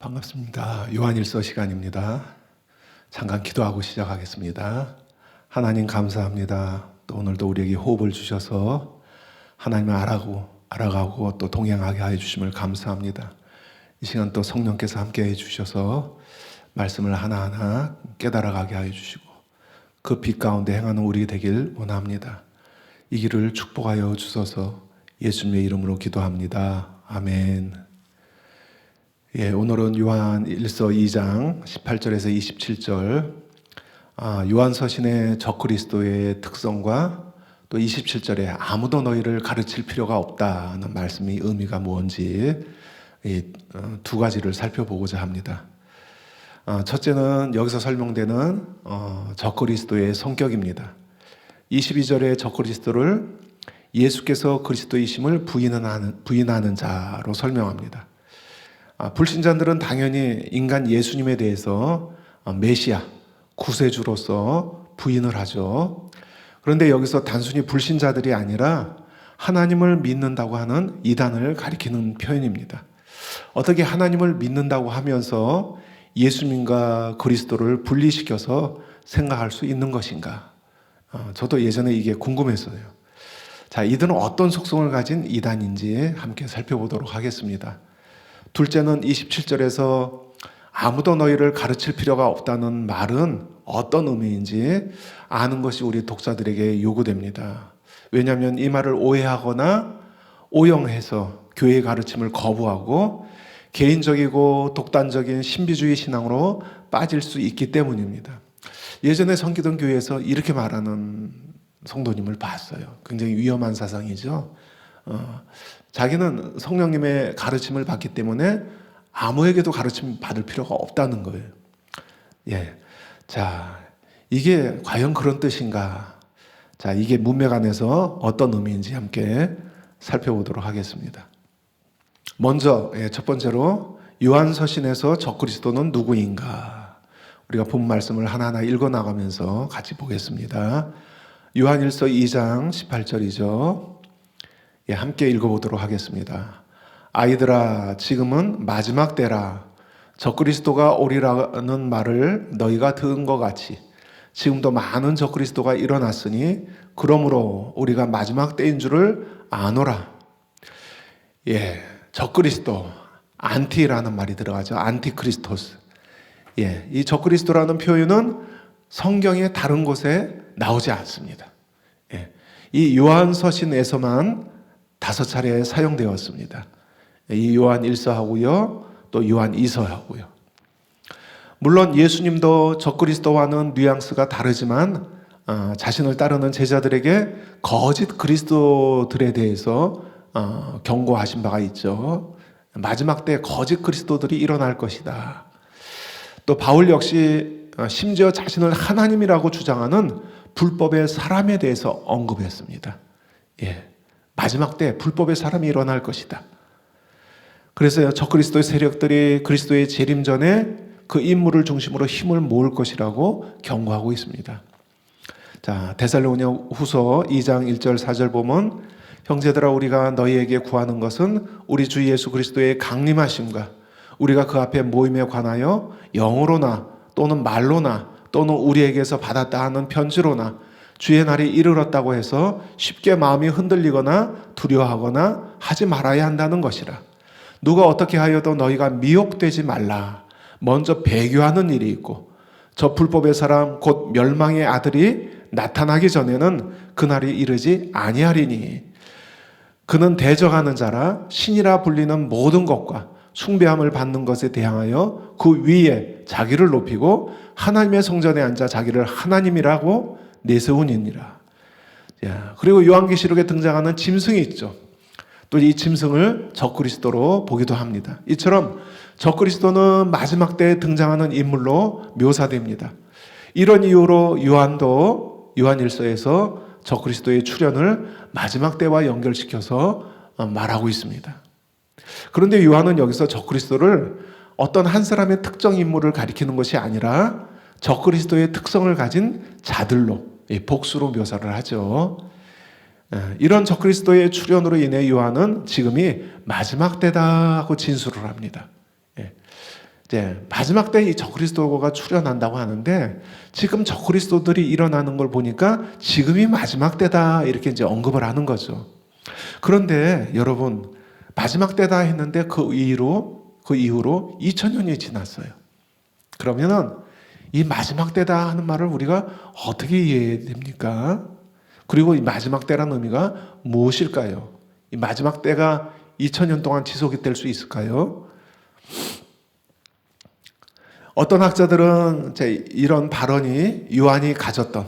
반갑습니다. 요한일서 시간입니다. 잠깐 기도하고 시작하겠습니다. 하나님 감사합니다. 또 오늘도 우리에게 호흡을 주셔서 하나님을 알아가고 또 동행하게 하여 주심을 감사합니다. 이 시간 또 성령께서 함께 해 주셔서 말씀을 하나하나 깨달아가게 하여 주시고 그 빛 가운데 행하는 우리 되길 원합니다. 이 길을 축복하여 주소서. 예수님의 이름으로 기도합니다. 아멘. 오늘은 요한일서 2장 18절에서 27절 요한서신의 적그리스도의 특성과 또 27절에 아무도 너희를 가르칠 필요가 없다는 말씀이 의미가 뭔지 두 가지를 살펴보고자 합니다. 첫째는 여기서 설명되는 적그리스도의 성격입니다. 22절의 적그리스도를 예수께서 그리스도이심을 부인하는 자로 설명합니다. 불신자들은 당연히 인간 예수님에 대해서 메시아, 구세주로서 부인을 하죠. 그런데 여기서 단순히 불신자들이 아니라 하나님을 믿는다고 하는 이단을 가리키는 표현입니다. 어떻게 하나님을 믿는다고 하면서 예수님과 그리스도를 분리시켜서 생각할 수 있는 것인가? 저도 예전에 이게 궁금했어요. 자, 이들은 어떤 속성을 가진 이단인지 함께 살펴보도록 하겠습니다. 둘째는 27절에서 아무도 너희를 가르칠 필요가 없다는 말은 어떤 의미인지 아는 것이 우리 독자들에게 요구됩니다. 왜냐하면 이 말을 오해하거나 오용해서 교회의 가르침을 거부하고 개인적이고 독단적인 신비주의 신앙으로 빠질 수 있기 때문입니다. 예전에 섬기던 교회에서 이렇게 말하는 성도님을 봤어요. 굉장히 위험한 사상이죠. 자기는 성령님의 가르침을 받기 때문에 아무에게도 가르침 받을 필요가 없다는 거예요. 자, 이게 과연 그런 뜻인가? 자, 이게 문맥 안에서 어떤 의미인지 함께 살펴보도록 하겠습니다. 먼저 첫 번째로 요한서신에서 적그리스도는 누구인가? 우리가 본 말씀을 하나하나 읽어나가면서 같이 보겠습니다. 요한일서 2장 18절이죠. 함께 읽어보도록 하겠습니다. 아이들아, 지금은 마지막 때라. 적그리스도가 오리라는 말을 너희가 들은 것 같이 지금도 많은 적그리스도가 일어났으니 그러므로 우리가 마지막 때인 줄을 아노라. 적그리스도, 안티라는 말이 들어가죠. 안티크리스토스. 이 적그리스도라는 표현은 성경의 다른 곳에 나오지 않습니다. 이 요한서신에서만 5차례 사용되었습니다. 이 요한 1서하고요, 또 요한 2서하고요. 물론 예수님도 적그리스도와는 뉘앙스가 다르지만 자신을 따르는 제자들에게 거짓 그리스도들에 대해서 경고하신 바가 있죠. 마지막 때 거짓 그리스도들이 일어날 것이다. 또 바울 역시 심지어 자신을 하나님이라고 주장하는 불법의 사람에 대해서 언급했습니다. 마지막 때 불법의 사람이 일어날 것이다. 그래서 적그리스도의 세력들이 그리스도의 재림 전에 그 인물을 중심으로 힘을 모을 것이라고 경고하고 있습니다. 자, 데살로니가 후서 2장 1절 4절 보면 형제들아, 우리가 너희에게 구하는 것은 우리 주 예수 그리스도의 강림하심과 우리가 그 앞에 모임에 관하여 영으로나 또는 말로나 또는 우리에게서 받았다 하는 편지로나 주의 날이 이르렀다고 해서 쉽게 마음이 흔들리거나 두려워하거나 하지 말아야 한다는 것이라. 누가 어떻게 하여도 너희가 미혹되지 말라. 먼저 배교하는 일이 있고 저 불법의 사람 곧 멸망의 아들이 나타나기 전에는 그날이 이르지 아니하리니 그는 대적하는 자라 신이라 불리는 모든 것과 숭배함을 받는 것에 대항하여 그 위에 자기를 높이고 하나님의 성전에 앉아 자기를 하나님이라고 내세운이니라. 그리고 요한계시록에 등장하는 짐승이 있죠. 또 이 짐승을 적그리스도로 보기도 합니다. 이처럼 적그리스도는 마지막 때에 등장하는 인물로 묘사됩니다. 이런 이유로 요한도 요한일서에서 적그리스도의 출현을 마지막 때와 연결시켜서 말하고 있습니다. 그런데 요한은 여기서 적그리스도를 어떤 한 사람의 특정 인물을 가리키는 것이 아니라 적그리스도의 특성을 가진 자들로 복수로 묘사를 하죠. 이런 적그리스도의 출현으로 인해 요한은 지금이 마지막 때다 하고 진술을 합니다. 이제 마지막 때 이 적그리스도가 출현한다고 하는데 지금 적그리스도들이 일어나는 걸 보니까 지금이 마지막 때다 이렇게 이제 언급을 하는 거죠. 그런데 여러분 마지막 때다 했는데 그 이후로 2000년이 지났어요. 그러면은 이 마지막 때다 하는 말을 우리가 어떻게 이해해야 됩니까? 그리고 이 마지막 때라는 의미가 무엇일까요? 이 마지막 때가 2000년 동안 지속이 될 수 있을까요? 어떤 학자들은 이런 발언이 요한이 가졌던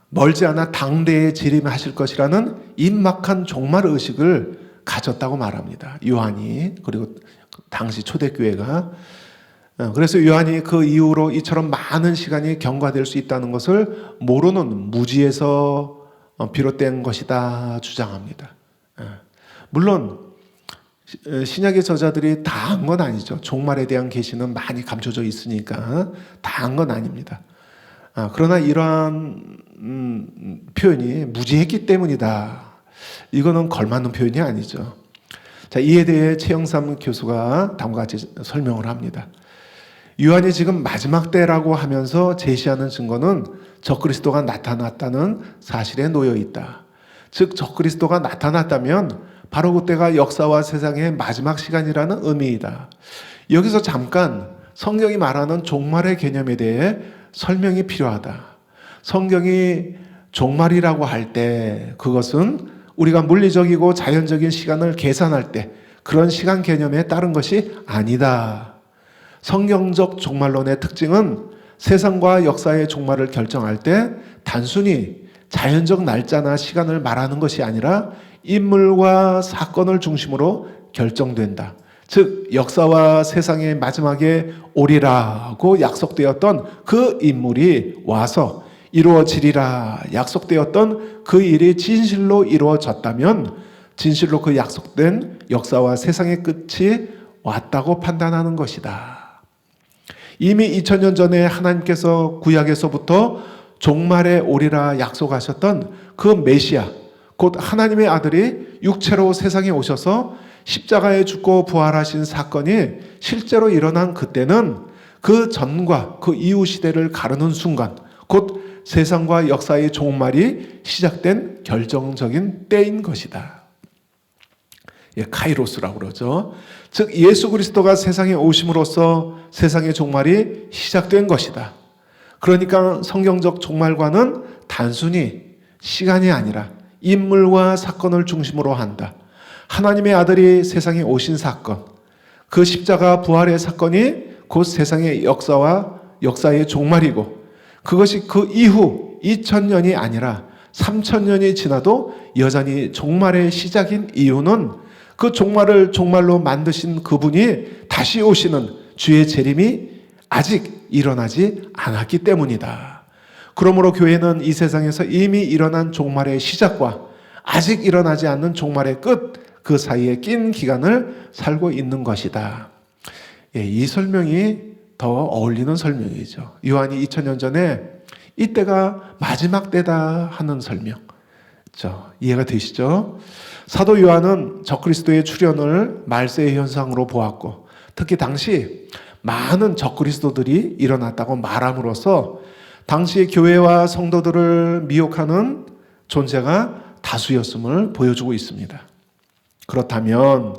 멀지 않아 당대에 재림하실 것이라는 임막한 종말 의식을 가졌다고 말합니다. 요한이, 그리고 당시 초대교회가. 그래서 요한이 그 이후로 이처럼 많은 시간이 경과될 수 있다는 것을 모르는 무지에서 비롯된 것이다 주장합니다. 물론 신약의 저자들이 다 한 건 아니죠. 종말에 대한 계시는 많이 감춰져 있으니까 다 한 건 아닙니다. 그러나 이러한 표현이 무지했기 때문이다. 이거는 걸맞는 표현이 아니죠. 자, 이에 대해 최영삼 교수가 다음과 같이 설명을 합니다. 요한이 지금 마지막 때라고 하면서 제시하는 증거는 적그리스도가 나타났다는 사실에 놓여 있다. 즉 적그리스도가 나타났다면 바로 그때가 역사와 세상의 마지막 시간이라는 의미이다. 여기서 잠깐 성경이 말하는 종말의 개념에 대해 설명이 필요하다. 성경이 종말이라고 할 때 그것은 우리가 물리적이고 자연적인 시간을 계산할 때 그런 시간 개념에 따른 것이 아니다. 성경적 종말론의 특징은 세상과 역사의 종말을 결정할 때 단순히 자연적 날짜나 시간을 말하는 것이 아니라 인물과 사건을 중심으로 결정된다. 즉 역사와 세상의 마지막에 오리라고 약속되었던 그 인물이 와서 이루어지리라 약속되었던 그 일이 진실로 이루어졌다면 진실로 그 약속된 역사와 세상의 끝이 왔다고 판단하는 것이다. 이미 2000년 전에 하나님께서 구약에서부터 종말에 오리라 약속하셨던 그 메시아, 곧 하나님의 아들이 육체로 세상에 오셔서 십자가에 죽고 부활하신 사건이 실제로 일어난 그때는 그 전과 그 이후 시대를 가르는 순간, 곧 세상과 역사의 종말이 시작된 결정적인 때인 것이다. 카이로스라고 그러죠. 즉 예수 그리스도가 세상에 오심으로써 세상의 종말이 시작된 것이다. 그러니까 성경적 종말과는 단순히 시간이 아니라 인물과 사건을 중심으로 한다. 하나님의 아들이 세상에 오신 사건, 그 십자가 부활의 사건이 곧 세상의 역사와 역사의 종말이고 그것이 그 이후 2000년이 아니라 3000년이 지나도 여전히 종말의 시작인 이유는 그 종말을 종말로 만드신 그분이 다시 오시는 주의 재림이 아직 일어나지 않았기 때문이다. 그러므로 교회는 이 세상에서 이미 일어난 종말의 시작과 아직 일어나지 않는 종말의 끝, 그 사이에 낀 기간을 살고 있는 것이다. 이 설명이 더 어울리는 설명이죠. 요한이 2000년 전에 이때가 마지막 때다 하는 설명. 이해가 되시죠? 사도 요한은 적그리스도의 출현을 말세의 현상으로 보았고 특히 당시 많은 적그리스도들이 일어났다고 말함으로써 당시 교회와 성도들을 미혹하는 존재가 다수였음을 보여주고 있습니다. 그렇다면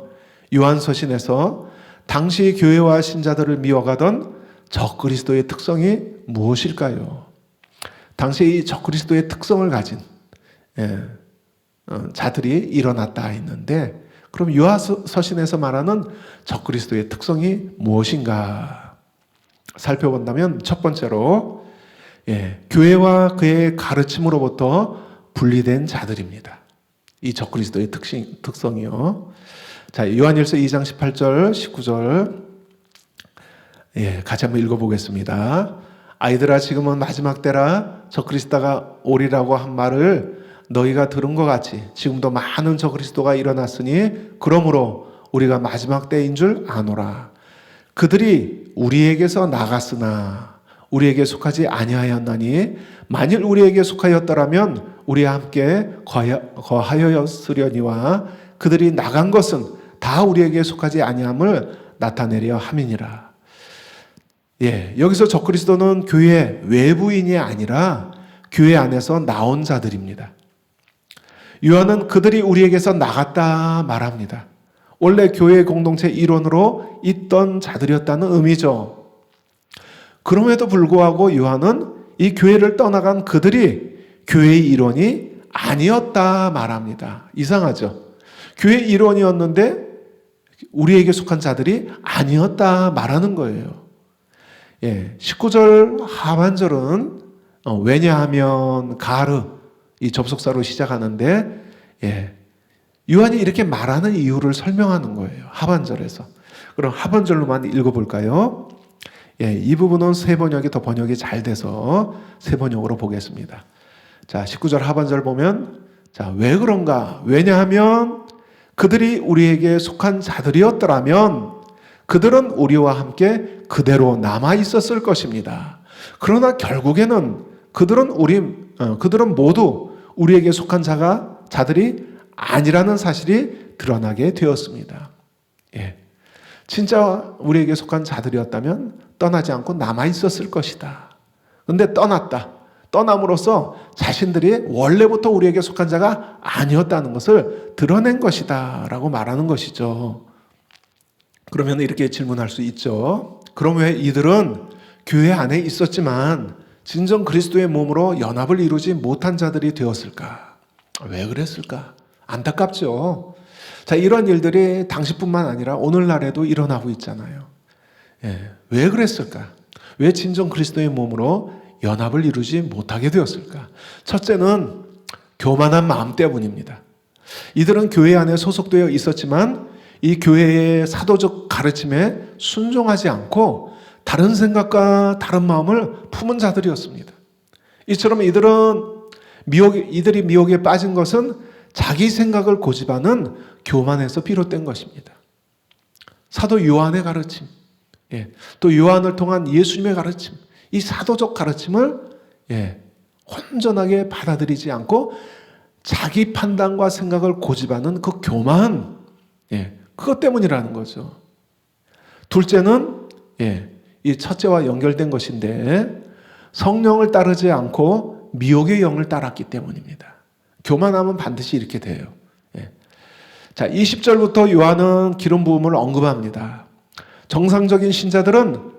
요한서신에서 당시 교회와 신자들을 미워가던 적그리스도의 특성이 무엇일까요? 당시 이 적그리스도의 특성을 가진 자들이 일어났다 했는데 그럼 요한서신에서 말하는 적그리스도의 특성이 무엇인가 살펴본다면 첫 번째로 교회와 그의 가르침으로부터 분리된 자들입니다. 이 적그리스도의 특성이요. 자, 요한일서 2장 18절, 19절 같이 한번 읽어보겠습니다. 아이들아 지금은 마지막 때라 적그리스도가 오리라고 한 말을 너희가 들은 것 같이 지금도 많은 적그리스도가 일어났으니 그러므로 우리가 마지막 때인 줄 아노라. 그들이 우리에게서 나갔으나 우리에게 속하지 아니하였나니 만일 우리에게 속하였더라면 우리와 함께 거하였으려니와 그들이 나간 것은 다 우리에게 속하지 아니함을 나타내려 함이니라. 예, 여기서 적그리스도는 교회 외부인이 아니라 교회 안에서 나온 자들입니다. 요한은 그들이 우리에게서 나갔다 말합니다. 원래 교회 공동체 일원으로 있던 자들이었다는 의미죠. 그럼에도 불구하고 요한은 이 교회를 떠나간 그들이 교회의 일원이 아니었다 말합니다. 이상하죠? 교회의 일원이었는데 우리에게 속한 자들이 아니었다 말하는 거예요. 예, 19절 하반절은 왜냐하면 가르 이 접속사로 시작하는데 예, 요한이 이렇게 말하는 이유를 설명하는 거예요. 하반절에서. 그럼 하반절로만 읽어볼까요? 예, 이 부분은 새 번역이 더 번역이 잘 돼서 새 번역으로 보겠습니다. 자, 19절 하반절 보면 자, 왜 그런가? 왜냐하면 그들이 우리에게 속한 자들이었더라면 그들은 우리와 함께 그대로 남아 있었을 것입니다. 그러나 결국에는 그들은 모두 우리에게 속한 자들이 아니라는 사실이 드러나게 되었습니다. 예. 진짜 우리에게 속한 자들이었다면 떠나지 않고 남아 있었을 것이다. 근데 떠남으로써 자신들이 원래부터 우리에게 속한 자가 아니었다는 것을 드러낸 것이다 라고 말하는 것이죠. 그러면 이렇게 질문할 수 있죠. 그럼 왜 이들은 교회 안에 있었지만 진정 그리스도의 몸으로 연합을 이루지 못한 자들이 되었을까? 왜 그랬을까? 안타깝죠. 자, 이런 일들이 당시뿐만 아니라 오늘날에도 일어나고 있잖아요. 예, 왜 그랬을까? 왜 진정 그리스도의 몸으로 연합을 이루지 못하게 되었을까? 첫째는 교만한 마음 때문입니다. 이들은 교회 안에 소속되어 있었지만 이 교회의 사도적 가르침에 순종하지 않고 다른 생각과 다른 마음을 품은 자들이었습니다. 이처럼 이들이 미혹에 빠진 것은 자기 생각을 고집하는 교만에서 비롯된 것입니다. 사도 요한의 가르침, 또 요한을 통한 예수님의 가르침, 이 사도적 가르침을 온전하게 받아들이지 않고 자기 판단과 생각을 고집하는 그 교만, 그것 때문이라는 거죠. 둘째는 이 첫째와 연결된 것인데 성령을 따르지 않고 미혹의 영을 따랐기 때문입니다. 교만하면 반드시 이렇게 돼요. 자, 20절부터 요한은 기름 부음을 언급합니다. 정상적인 신자들은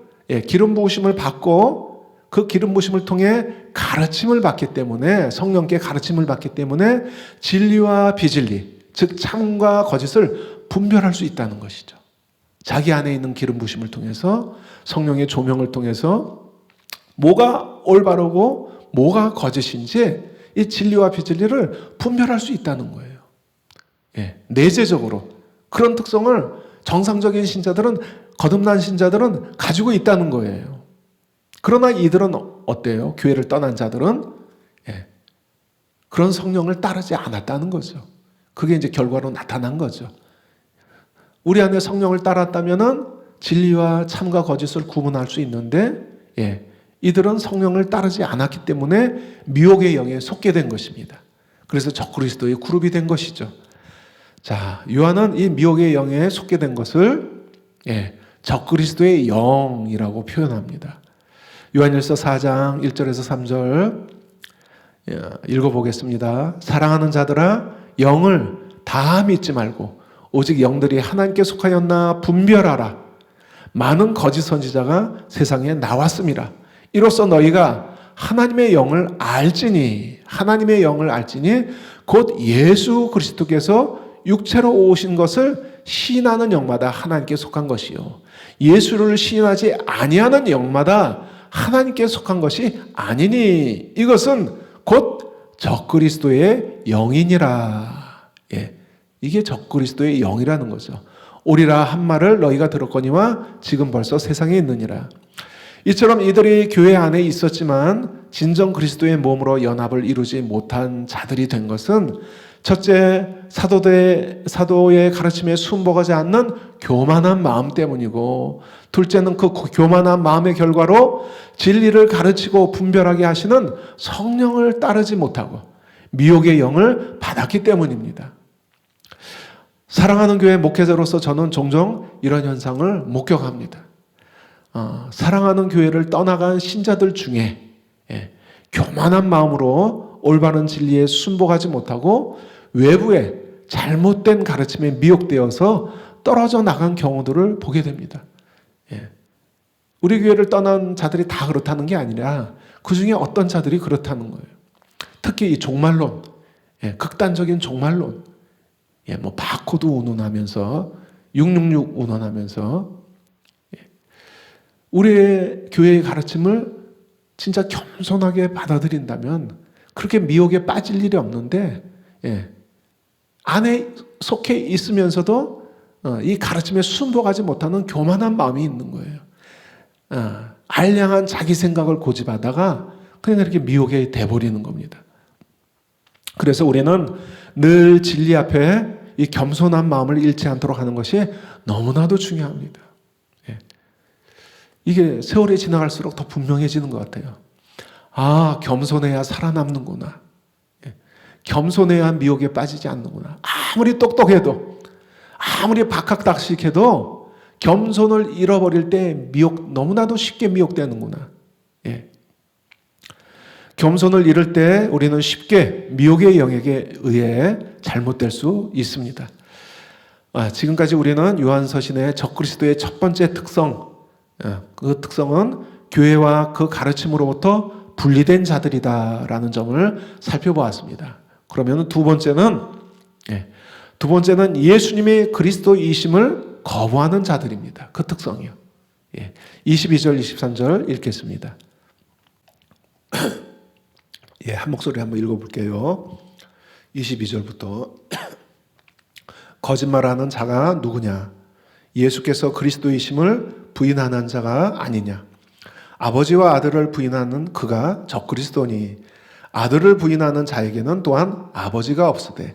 기름 부으심을 받고 그 기름 부으심을 통해 가르침을 받기 때문에 성령께 가르침을 받기 때문에 진리와 비진리, 즉 참과 거짓을 분별할 수 있다는 것이죠. 자기 안에 있는 기름 부으심을 통해서 성령의 조명을 통해서 뭐가 올바르고 뭐가 거짓인지 이 진리와 비진리를 분별할 수 있다는 거예요. 내재적으로 그런 특성을 정상적인 신자들은, 거듭난 신자들은 가지고 있다는 거예요. 그러나 이들은 어때요? 교회를 떠난 자들은 그런 성령을 따르지 않았다는 거죠. 그게 이제 결과로 나타난 거죠. 우리 안에 성령을 따랐다면은 진리와 참과 거짓을 구분할 수 있는데 이들은 성령을 따르지 않았기 때문에 미혹의 영에 속게 된 것입니다. 그래서 적그리스도의 그룹이 된 것이죠. 자, 요한은 이 미혹의 영에 속게 된 것을 적그리스도의 영이라고 표현합니다. 요한일서 4장 1절에서 3절 읽어보겠습니다. 사랑하는 자들아, 영을 다 믿지 말고 오직 영들이 하나님께 속하였나 분별하라. 많은 거짓 선지자가 세상에 나왔음이라. 이로써 너희가 하나님의 영을 알지니 곧 예수 그리스도께서 육체로 오신 것을 시인하는 영마다 하나님께 속한 것이요 예수를 시인하지 아니하는 영마다 하나님께 속한 것이 아니니 이것은 곧 적그리스도의 영이니라. 이게 적그리스도의 영이라는 거죠. 오리라 한 말을 너희가 들었거니와 지금 벌써 세상에 있느니라. 이처럼 이들이 교회 안에 있었지만 진정 그리스도의 몸으로 연합을 이루지 못한 자들이 된 것은 첫째, 사도의 가르침에 순복하지 않는 교만한 마음 때문이고, 둘째는 그 교만한 마음의 결과로 진리를 가르치고 분별하게 하시는 성령을 따르지 못하고 미혹의 영을 받았기 때문입니다. 사랑하는 교회 목회자로서 저는 종종 이런 현상을 목격합니다. 사랑하는 교회를 떠나간 신자들 중에 교만한 마음으로 올바른 진리에 순복하지 못하고 외부의 잘못된 가르침에 미혹되어서 떨어져 나간 경우들을 보게 됩니다. 우리 교회를 떠난 자들이 다 그렇다는 게 아니라 그 중에 어떤 자들이 그렇다는 거예요. 특히 이 종말론, 극단적인 종말론, 뭐 바코드 운운하면서 666 운운하면서 우리의 교회의 가르침을 진짜 겸손하게 받아들인다면 그렇게 미혹에 빠질 일이 없는데 안에 속해 있으면서도 이 가르침에 순복하지 못하는 교만한 마음이 있는 거예요. 알량한 자기 생각을 고집하다가 그냥 이렇게 미혹에 돼버리는 겁니다. 그래서 우리는 늘 진리 앞에 이 겸손한 마음을 잃지 않도록 하는 것이 너무나도 중요합니다. 이게 세월이 지나갈수록 더 분명해지는 것 같아요. 겸손해야 살아남는구나. 겸손해야 미혹에 빠지지 않는구나. 아무리 똑똑해도, 아무리 박학다식해도 겸손을 잃어버릴 때 너무나도 쉽게 미혹되는구나. 겸손을 잃을 때 우리는 쉽게 미혹의 영역에 의해 잘못될 수 있습니다. 지금까지 우리는 요한서신의 적그리스도의 첫 번째 특성, 그 특성은 교회와 그 가르침으로부터 분리된 자들이다라는 점을 살펴보았습니다. 그러면 두 번째는 예수님의 그리스도이심을 거부하는 자들입니다. 그 특성이요. 22절, 23절 읽겠습니다. 한 목소리 한번 읽어볼게요. 22절부터 거짓말하는 자가 누구냐? 예수께서 그리스도이심을 부인하는 자가 아니냐? 아버지와 아들을 부인하는 그가 적그리스도니 아들을 부인하는 자에게는 또한 아버지가 없으되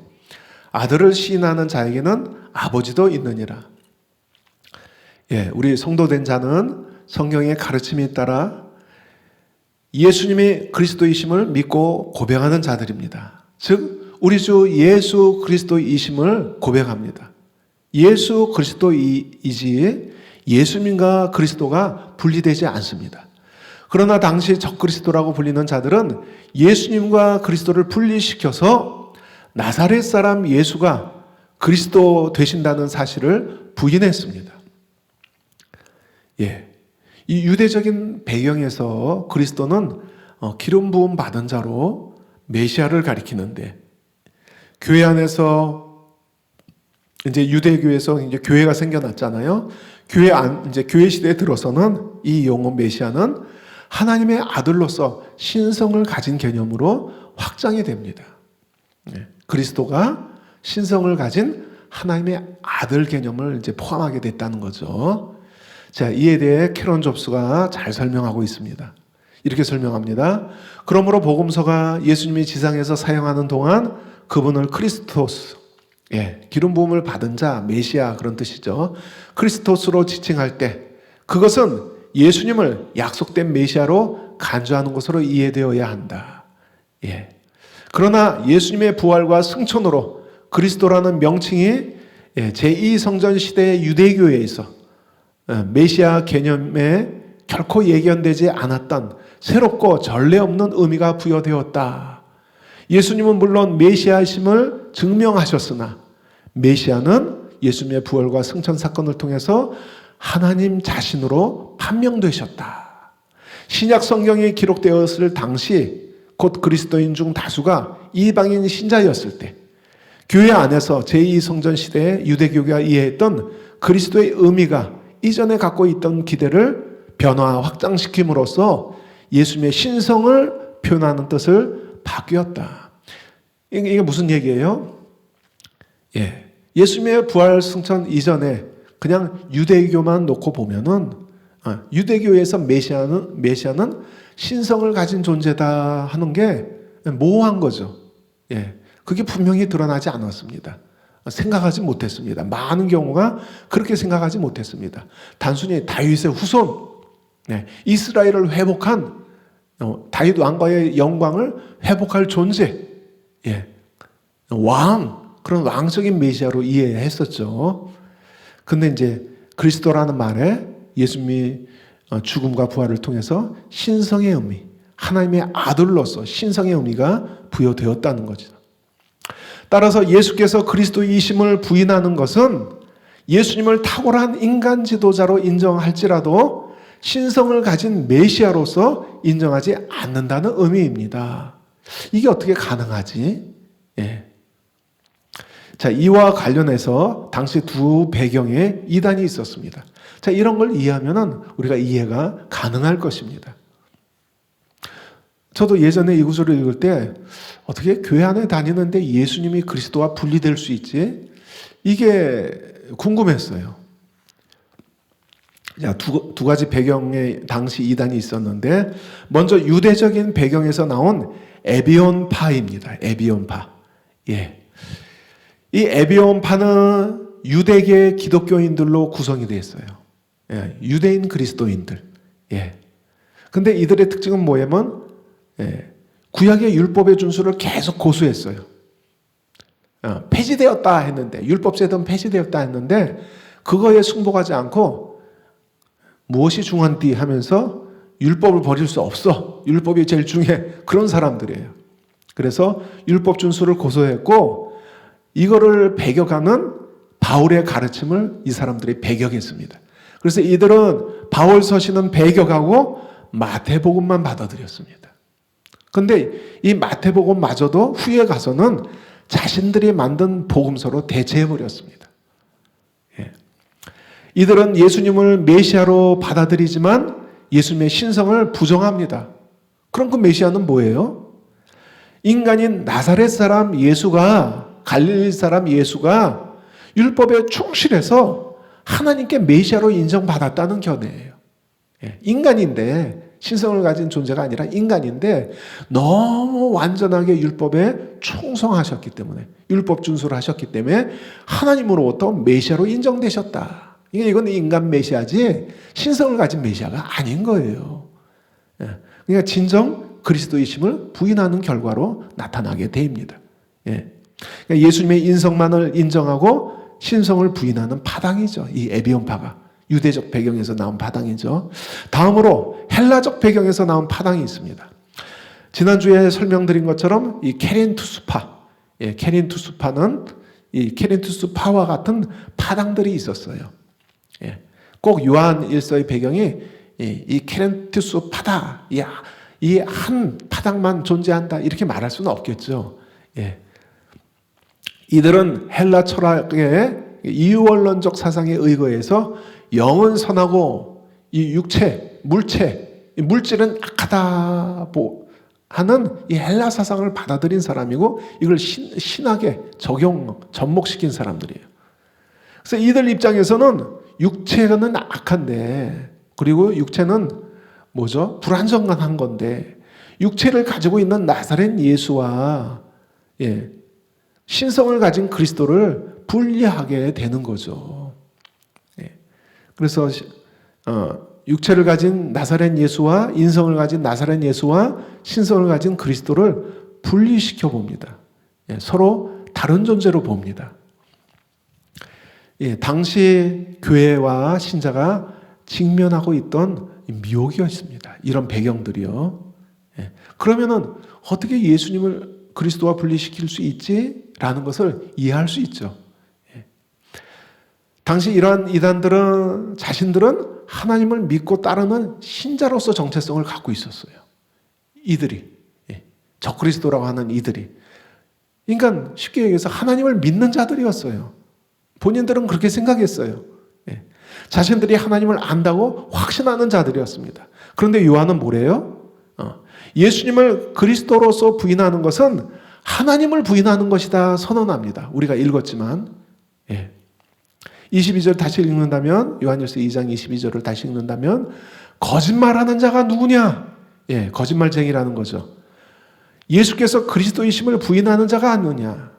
아들을 시인하는 자에게는 아버지도 있느니라. 우리 성도된 자는 성경의 가르침에 따라 예수님의 그리스도이심을 믿고 고백하는 자들입니다. 즉 우리 주 예수 그리스도이심을 고백합니다. 예수 그리스도이지 예수님과 그리스도가 분리되지 않습니다. 그러나 당시 적그리스도라고 불리는 자들은 예수님과 그리스도를 분리시켜서 나사렛 사람 예수가 그리스도 되신다는 사실을 부인했습니다. 이 유대적인 배경에서 그리스도는 기름 부음 받은 자로 메시아를 가리키는데 교회 안에서 이제 유대교에서 이제 교회가 생겨났잖아요. 교회 시대에 들어서는 이 용어 메시아는 하나님의 아들로서 신성을 가진 개념으로 확장이 됩니다. 그리스도가 신성을 가진 하나님의 아들 개념을 이제 포함하게 됐다는 거죠. 자, 이에 대해 캐런 잡스가 잘 설명하고 있습니다. 이렇게 설명합니다. 그러므로 복음서가 예수님이 지상에서 사용하는 동안 그분을 크리스토스, 기름 부음을 받은 자, 메시아 그런 뜻이죠. 크리스토스로 지칭할 때 그것은 예수님을 약속된 메시아로 간주하는 것으로 이해되어야 한다. 그러나 예수님의 부활과 승천으로 그리스도라는 명칭이 제2성전 시대의 유대교회에서 메시아 개념에 결코 예견되지 않았던 새롭고 전례 없는 의미가 부여되었다. 예수님은 물론 메시아심을 증명하셨으나 메시아는 예수님의 부활과 승천 사건을 통해서 하나님 자신으로 판명되셨다. 신약 성경이 기록되었을 당시 곧 그리스도인 중 다수가 이방인 신자였을 때 교회 안에서 제2성전 시대의 유대교가 이해했던 그리스도의 의미가 이전에 갖고 있던 기대를 변화 확장시킴으로써 예수님의 신성을 표현하는 뜻을 바뀌었다. 이게 무슨 얘기예요? 예수님의 부활 승천 이전에 그냥 유대교만 놓고 보면은 유대교에서 메시아는 신성을 가진 존재다 하는 게 모호한 거죠. 그게 분명히 드러나지 않았습니다. 생각하지 못했습니다. 많은 경우가 그렇게 생각하지 못했습니다. 단순히 다윗의 후손, 이스라엘을 회복한 다윗 왕과의 영광을 회복할 존재, 왕, 그런 왕적인 메시아로 이해했었죠. 근데 이제 그리스도라는 말에 예수님이 죽음과 부활을 통해서 신성의 의미, 하나님의 아들로서 신성의 의미가 부여되었다는 거죠. 따라서 예수께서 그리스도이심을 부인하는 것은 예수님을 탁월한 인간 지도자로 인정할지라도 신성을 가진 메시아로서 인정하지 않는다는 의미입니다. 이게 어떻게 가능하지? 예. 자, 이와 관련해서 당시 두 배경에 이단이 있었습니다. 자, 이런 걸 이해하면은 우리가 이해가 가능할 것입니다. 저도 예전에 이 구절을 읽을 때 어떻게 교회 안에 다니는데 예수님이 그리스도와 분리될 수 있지? 이게 궁금했어요. 자, 두 가지 배경에 당시 이단이 있었는데 먼저 유대적인 배경에서 나온 에비온파입니다. 에비온파. 예. 이 에비온파는 유대계 기독교인들로 구성이 되어 있어요. 예. 유대인 그리스도인들. 예. 근데 이들의 특징은 뭐냐면 구약의 율법의 준수를 계속 고수했어요. 폐지되었다 했는데, 율법제도는 폐지되었다 했는데 그거에 승복하지 않고 무엇이 중요한디 하면서 율법을 버릴 수 없어. 율법이 제일 중요해. 그런 사람들이에요. 그래서 율법 준수를 고수했고 이거를 배격하는 바울의 가르침을 이 사람들이 배격했습니다. 그래서 이들은 바울 서신은 배격하고 마태복음만 받아들였습니다. 근데 이 마태복음마저도 후에 가서는 자신들이 만든 복음서로 대체해버렸습니다. 예. 이들은 예수님을 메시아로 받아들이지만 예수님의 신성을 부정합니다. 그럼 그 메시아는 뭐예요? 인간인 나사렛 사람 예수가, 갈릴리 사람 예수가 율법에 충실해서 하나님께 메시아로 인정받았다는 견해예요. 예. 인간인데, 신성을 가진 존재가 아니라 인간인데 너무 완전하게 율법에 충성하셨기 때문에, 율법 준수를 하셨기 때문에 하나님으로부터 메시아로 인정되셨다. 이건 인간 메시아지 신성을 가진 메시아가 아닌 거예요. 그러니까 진정 그리스도이심을 부인하는 결과로 나타나게 됩니다. 그러니까 예수님의 인성만을 인정하고 신성을 부인하는 파당이죠. 이 에비온파가. 유대적 배경에서 나온 파당이죠. 다음으로 헬라적 배경에서 나온 파당이 있습니다. 지난주에 설명드린 것처럼 이 케린투스파, 케린투스파는 이 케린투스파와 같은 파당들이 있었어요. 꼭 요한 1서의 배경이 이 케린투스파다, 이 한 파당만 존재한다 이렇게 말할 수는 없겠죠. 이들은 헬라 철학의 이유원론적 사상에 의거해서 영은 선하고 이 육체, 물질은 악하다 하는 이 헬라 사상을 받아들인 사람이고 이걸 신학에 접목시킨 사람들이에요. 그래서 이들 입장에서는 육체는 악한데, 그리고 육체는 뭐죠? 불완전한 건데 육체를 가지고 있는 나사렛 예수와 신성을 가진 그리스도를 분리하게 되는 거죠. 그래서 육체를 가진 나사렛 예수와 인성을 가진 나사렛 예수와 신성을 가진 그리스도를 분리시켜 봅니다. 서로 다른 존재로 봅니다. 당시 교회와 신자가 직면하고 있던 미혹이었습니다. 이런 배경들이요. 그러면은 어떻게 예수님을 그리스도와 분리시킬 수 있지라는 것을 이해할 수 있죠. 당시 이러한 이단들은 자신들은 하나님을 믿고 따르는 신자로서 정체성을 갖고 있었어요. 이들이, 적그리스도라고 하는 이들이. 그러니까 쉽게 얘기해서 하나님을 믿는 자들이었어요. 본인들은 그렇게 생각했어요. 자신들이 하나님을 안다고 확신하는 자들이었습니다. 그런데 요한은 뭐래요? 예수님을 그리스도로서 부인하는 것은 하나님을 부인하는 것이다 선언합니다. 우리가 읽었지만 22절 다시 읽는다면, 요한일서 2장 22절을 다시 읽는다면 거짓말하는 자가 누구냐? 거짓말쟁이라는 거죠. 예수께서 그리스도이심을 부인하는 자가 아니냐?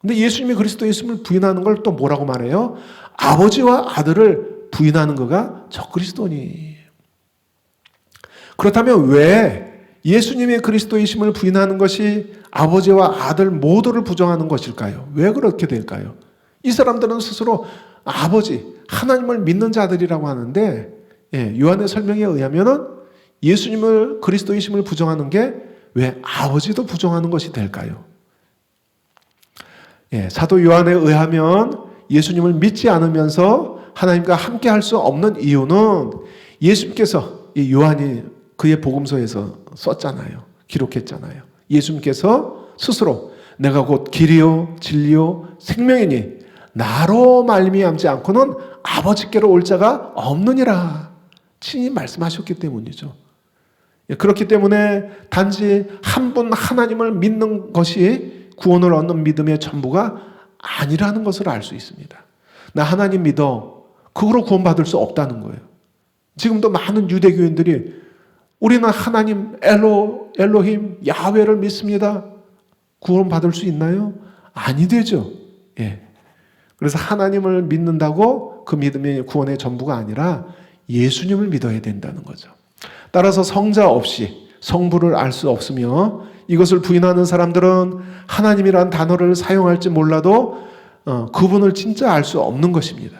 근데 예수님이 그리스도이심을 부인하는 걸 또 뭐라고 말해요? 아버지와 아들을 부인하는 거가 적그리스도니. 그렇다면 왜 예수님의 그리스도이심을 부인하는 것이 아버지와 아들 모두를 부정하는 것일까요? 왜 그렇게 될까요? 이 사람들은 스스로 아버지, 하나님을 믿는 자들이라고 하는데, 요한의 설명에 의하면은 예수님을 그리스도이심을 부정하는 게 왜 아버지도 부정하는 것이 될까요? 사도 요한에 의하면 예수님을 믿지 않으면서 하나님과 함께 할 수 없는 이유는 예수님께서, 이 요한이 그의 복음서에서 썼잖아요. 기록했잖아요. 예수님께서 스스로 내가 곧 길이요 진리요 생명이니 나로 말미암지 않고는 아버지께로 올 자가 없느니라 친히 말씀하셨기 때문이죠. 그렇기 때문에 단지 한 분 하나님을 믿는 것이 구원을 얻는 믿음의 전부가 아니라는 것을 알 수 있습니다. 나 하나님 믿어. 그거로 구원받을 수 없다는 거예요. 지금도 많은 유대교인들이 우리는 하나님 엘로힘 야훼를 믿습니다. 구원받을 수 있나요? 아니 되죠. 그래서 하나님을 믿는다고 그 믿음이 구원의 전부가 아니라 예수님을 믿어야 된다는 거죠. 따라서 성자 없이 성부를 알 수 없으며 이것을 부인하는 사람들은 하나님이란 단어를 사용할지 몰라도 그분을 진짜 알 수 없는 것입니다.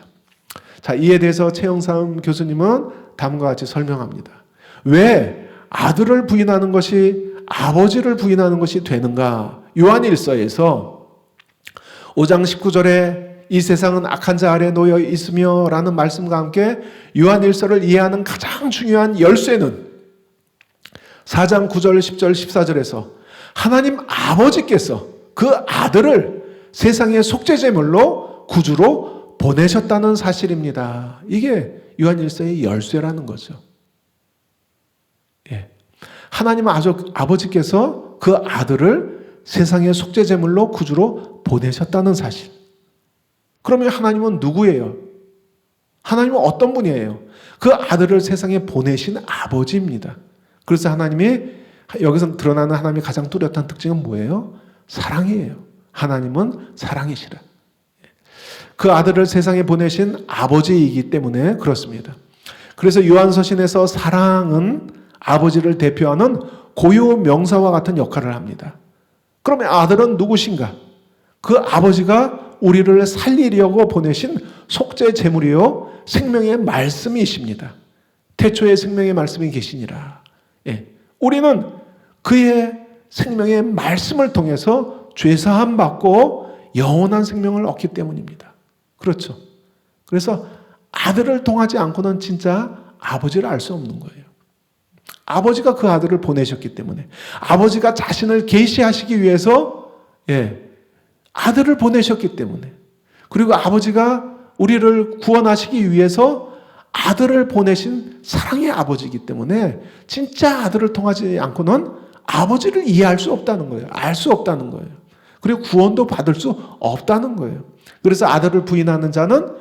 자, 이에 대해서 최영삼 교수님은 다음과 같이 설명합니다. 왜 아들을 부인하는 것이 아버지를 부인하는 것이 되는가? 요한일서에서 5장 19절에 이 세상은 악한 자 아래 놓여 있으며 라는 말씀과 함께 요한일서를 이해하는 가장 중요한 열쇠는 4장 9절, 10절, 14절에서 하나님 아버지께서 그 아들을 세상의 속죄제물로 구주로 보내셨다는 사실입니다. 이게 요한일서의 열쇠라는 거죠. 하나님 아버지께서 그 아들을 세상의 속죄제물로 구주로 보내셨다는 사실. 그러면 하나님은 누구예요? 하나님은 어떤 분이에요? 그 아들을 세상에 보내신 아버지입니다. 그래서 하나님이 여기서 드러나는 하나님의 가장 뚜렷한 특징은 뭐예요? 사랑이에요. 하나님은 사랑이시라. 그 아들을 세상에 보내신 아버지이기 때문에 그렇습니다. 그래서 요한서신에서 사랑은 아버지를 대표하는 고유 명사와 같은 역할을 합니다. 그러면 아들은 누구신가? 그 아버지가 우리를 살리려고 보내신 속죄 제물이요 생명의 말씀이십니다. 태초에 생명의 말씀이 계시니라. 우리는 그의 생명의 말씀을 통해서 죄사함 받고 영원한 생명을 얻기 때문입니다. 그렇죠. 그래서 아들을 통하지 않고는 진짜 아버지를 알 수 없는 거예요. 아버지가 그 아들을 보내셨기 때문에 아버지가 자신을 계시하시기 위해서 아들을 보내셨기 때문에 그리고 아버지가 우리를 구원하시기 위해서 아들을 보내신 사랑의 아버지이기 때문에 진짜 아들을 통하지 않고는 아버지를 이해할 수 없다는 거예요. 알 수 없다는 거예요. 그리고 구원도 받을 수 없다는 거예요. 그래서 아들을 부인하는 자는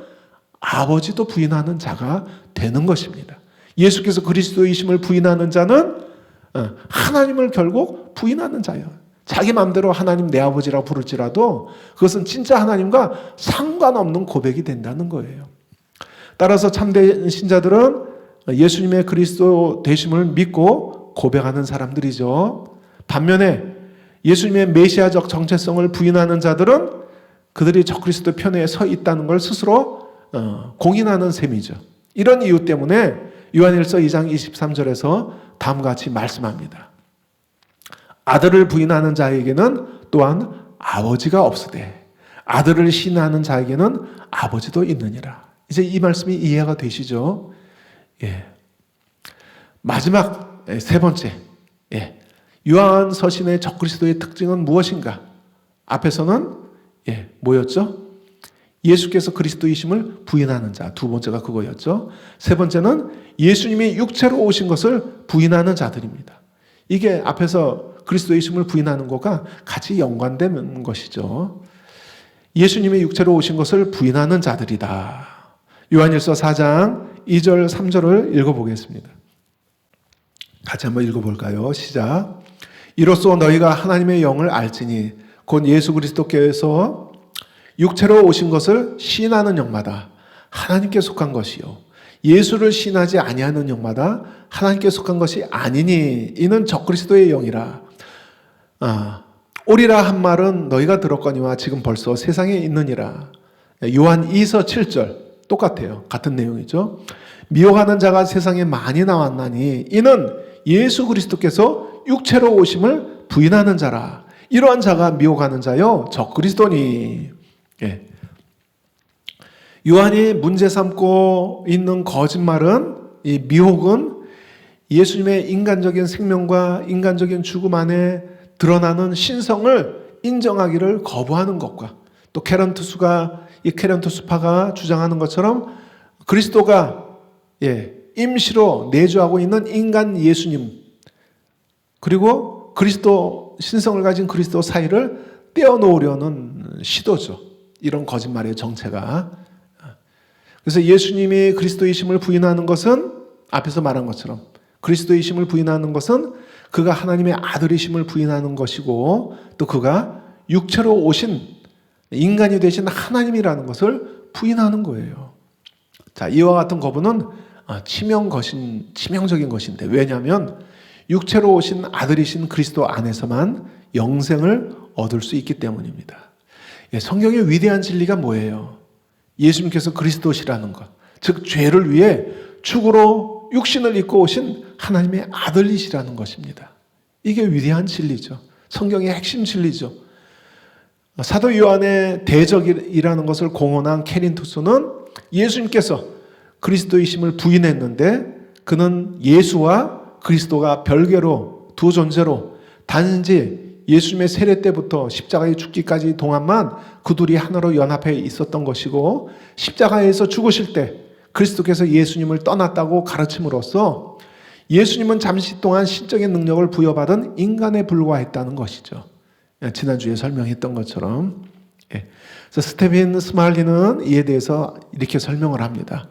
아버지도 부인하는 자가 되는 것입니다. 예수께서 그리스도이심을 부인하는 자는 하나님을 결국 부인하는 자예요. 자기 마음대로 하나님 내 아버지라고 부를지라도 그것은 진짜 하나님과 상관없는 고백이 된다는 거예요. 따라서 참된 신자들은 예수님의 그리스도 되심을 믿고 고백하는 사람들이죠. 반면에 예수님의 메시아적 정체성을 부인하는 자들은 그들이 적그리스도 편에 서 있다는 걸 스스로 공인하는 셈이죠. 이런 이유 때문에 요한일서 2장 23절에서 다음과 같이 말씀합니다. 아들을 부인하는 자에게는 또한 아버지가 없으되 아들을 신뢰하는 자에게는 아버지도 있느니라. 이제 이 말씀이 이해가 되시죠? 마지막 세 번째 요한 서신의 적그리스도의 특징은 무엇인가? 앞에서는 뭐였죠? 예수께서 그리스도이심을 부인하는 자. 두 번째가 그거였죠. 세 번째는 예수님이 육체로 오신 것을 부인하는 자들입니다. 이게 앞에서 그리스도이심을 부인하는 것과 같이 연관되는 것이죠. 예수님의 육체로 오신 것을 부인하는 자들이다. 요한일서 4장 2절 3절을 읽어보겠습니다. 같이 한번 읽어볼까요? 시작. 이로써 너희가 하나님의 영을 알지니 곧 예수 그리스도께서 육체로 오신 것을 시인하는 영마다 하나님께 속한 것이요 예수를 시인하지 아니하는 영마다 하나님께 속한 것이 아니니 이는 적그리스도의 영이라. 오리라 한 말은 너희가 들었거니와 지금 벌써 세상에 있느니라. 요한 2서 7절 똑같아요. 같은 내용이죠. 미혹하는 자가 세상에 많이 나왔나니 이는 예수 그리스도께서 육체로 오심을 부인하는 자라. 이러한 자가 미혹하는 자요 적그리스도니. 예. 요한이 문제 삼고 있는 거짓말은, 이 미혹은 예수님의 인간적인 생명과 인간적인 죽음 안에 드러나는 신성을 인정하기를 거부하는 것과, 또 케런투스파가 주장하는 것처럼 그리스도가 임시로 내주하고 있는 인간 예수님, 그리고 그리스도, 신성을 가진 그리스도 사이를 떼어놓으려는 시도죠. 이런 거짓말의 정체가. 그래서 예수님이 그리스도이심을 부인하는 것은, 앞에서 말한 것처럼 그리스도이심을 부인하는 것은 그가 하나님의 아들이심을 부인하는 것이고, 또 그가 육체로 오신 인간이 되신 하나님이라는 것을 부인하는 거예요. 자, 이와 같은 거부는 치명적인 것인데, 왜냐하면 육체로 오신 아들이신 그리스도 안에서만 영생을 얻을 수 있기 때문입니다. 성경의 위대한 진리가 뭐예요? 예수님께서 그리스도시라는 것, 즉 죄를 위해 죽으로 육신을 입고 오신 하나님의 아들이시라는 것입니다. 이게 위대한 진리죠. 성경의 핵심 진리죠. 사도 요한의 대적이라는 것을 공언한 케린투스는 예수님께서 그리스도이심을 부인했는데, 그는 예수와 그리스도가 별개로 두 존재로 단지 예수님의 세례 때부터 십자가에 죽기까지 동안만 그 둘이 하나로 연합해 있었던 것이고, 십자가에서 죽으실 때 그리스도께서 예수님을 떠났다고 가르침으로써 예수님은 잠시 동안 신적인 능력을 부여받은 인간에 불과했다는 것이죠. 지난주에 설명했던 것처럼. 그래서 스테빈 스말리는 이에 대해서 이렇게 설명을 합니다.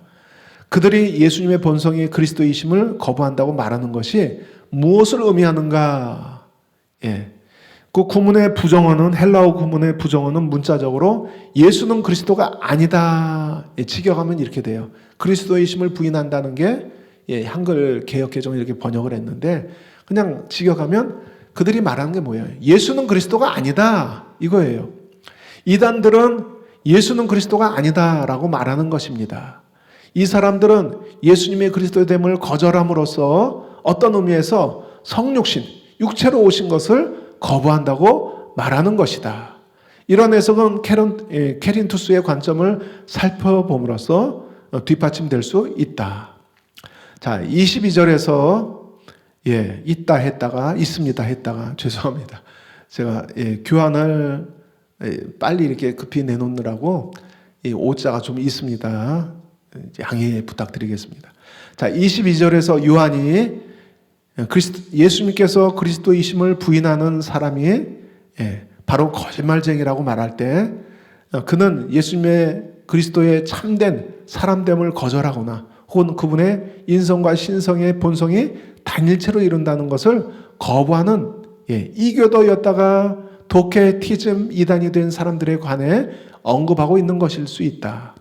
그들이 예수님의 본성이 그리스도이심을 거부한다고 말하는 것이 무엇을 의미하는가? 그 구문의 부정어는, 헬라어 구문의 부정어는 문자적으로 예수는 그리스도가 아니다. 직역하면 이렇게 돼요. 그리스도이심을 부인한다는 게, 한글 개역개정을 이렇게 번역을 했는데, 그냥 직역하면 그들이 말하는 게 뭐예요? 예수는 그리스도가 아니다. 이거예요. 이단들은 예수는 그리스도가 아니다라고 말하는 것입니다. 이 사람들은 예수님의 그리스도됨을 거절함으로써 어떤 의미에서 성육신, 육체로 오신 것을 거부한다고 말하는 것이다. 이런 해석은 케린투스의 관점을 살펴봄으로써 뒷받침될 수 있다. 자, 22절에서 있다 했다가 있습니다 했다가, 죄송합니다. 제가 교환을 빨리 이렇게 급히 내놓느라고 오자가 좀 있습니다. 양해 부탁드리겠습니다. 자, 22절에서 요한이 예수님께서 그리스도이심을 부인하는 사람이 바로 거짓말쟁이라고 말할 때, 그는 예수님의 그리스도의 참된 사람됨을 거절하거나 혹은 그분의 인성과 신성의 본성이 단일체로 이룬다는 것을 거부하는 이교도였다가 도케티즘 이단이 된 사람들에 관해 언급하고 있는 것일 수 있다.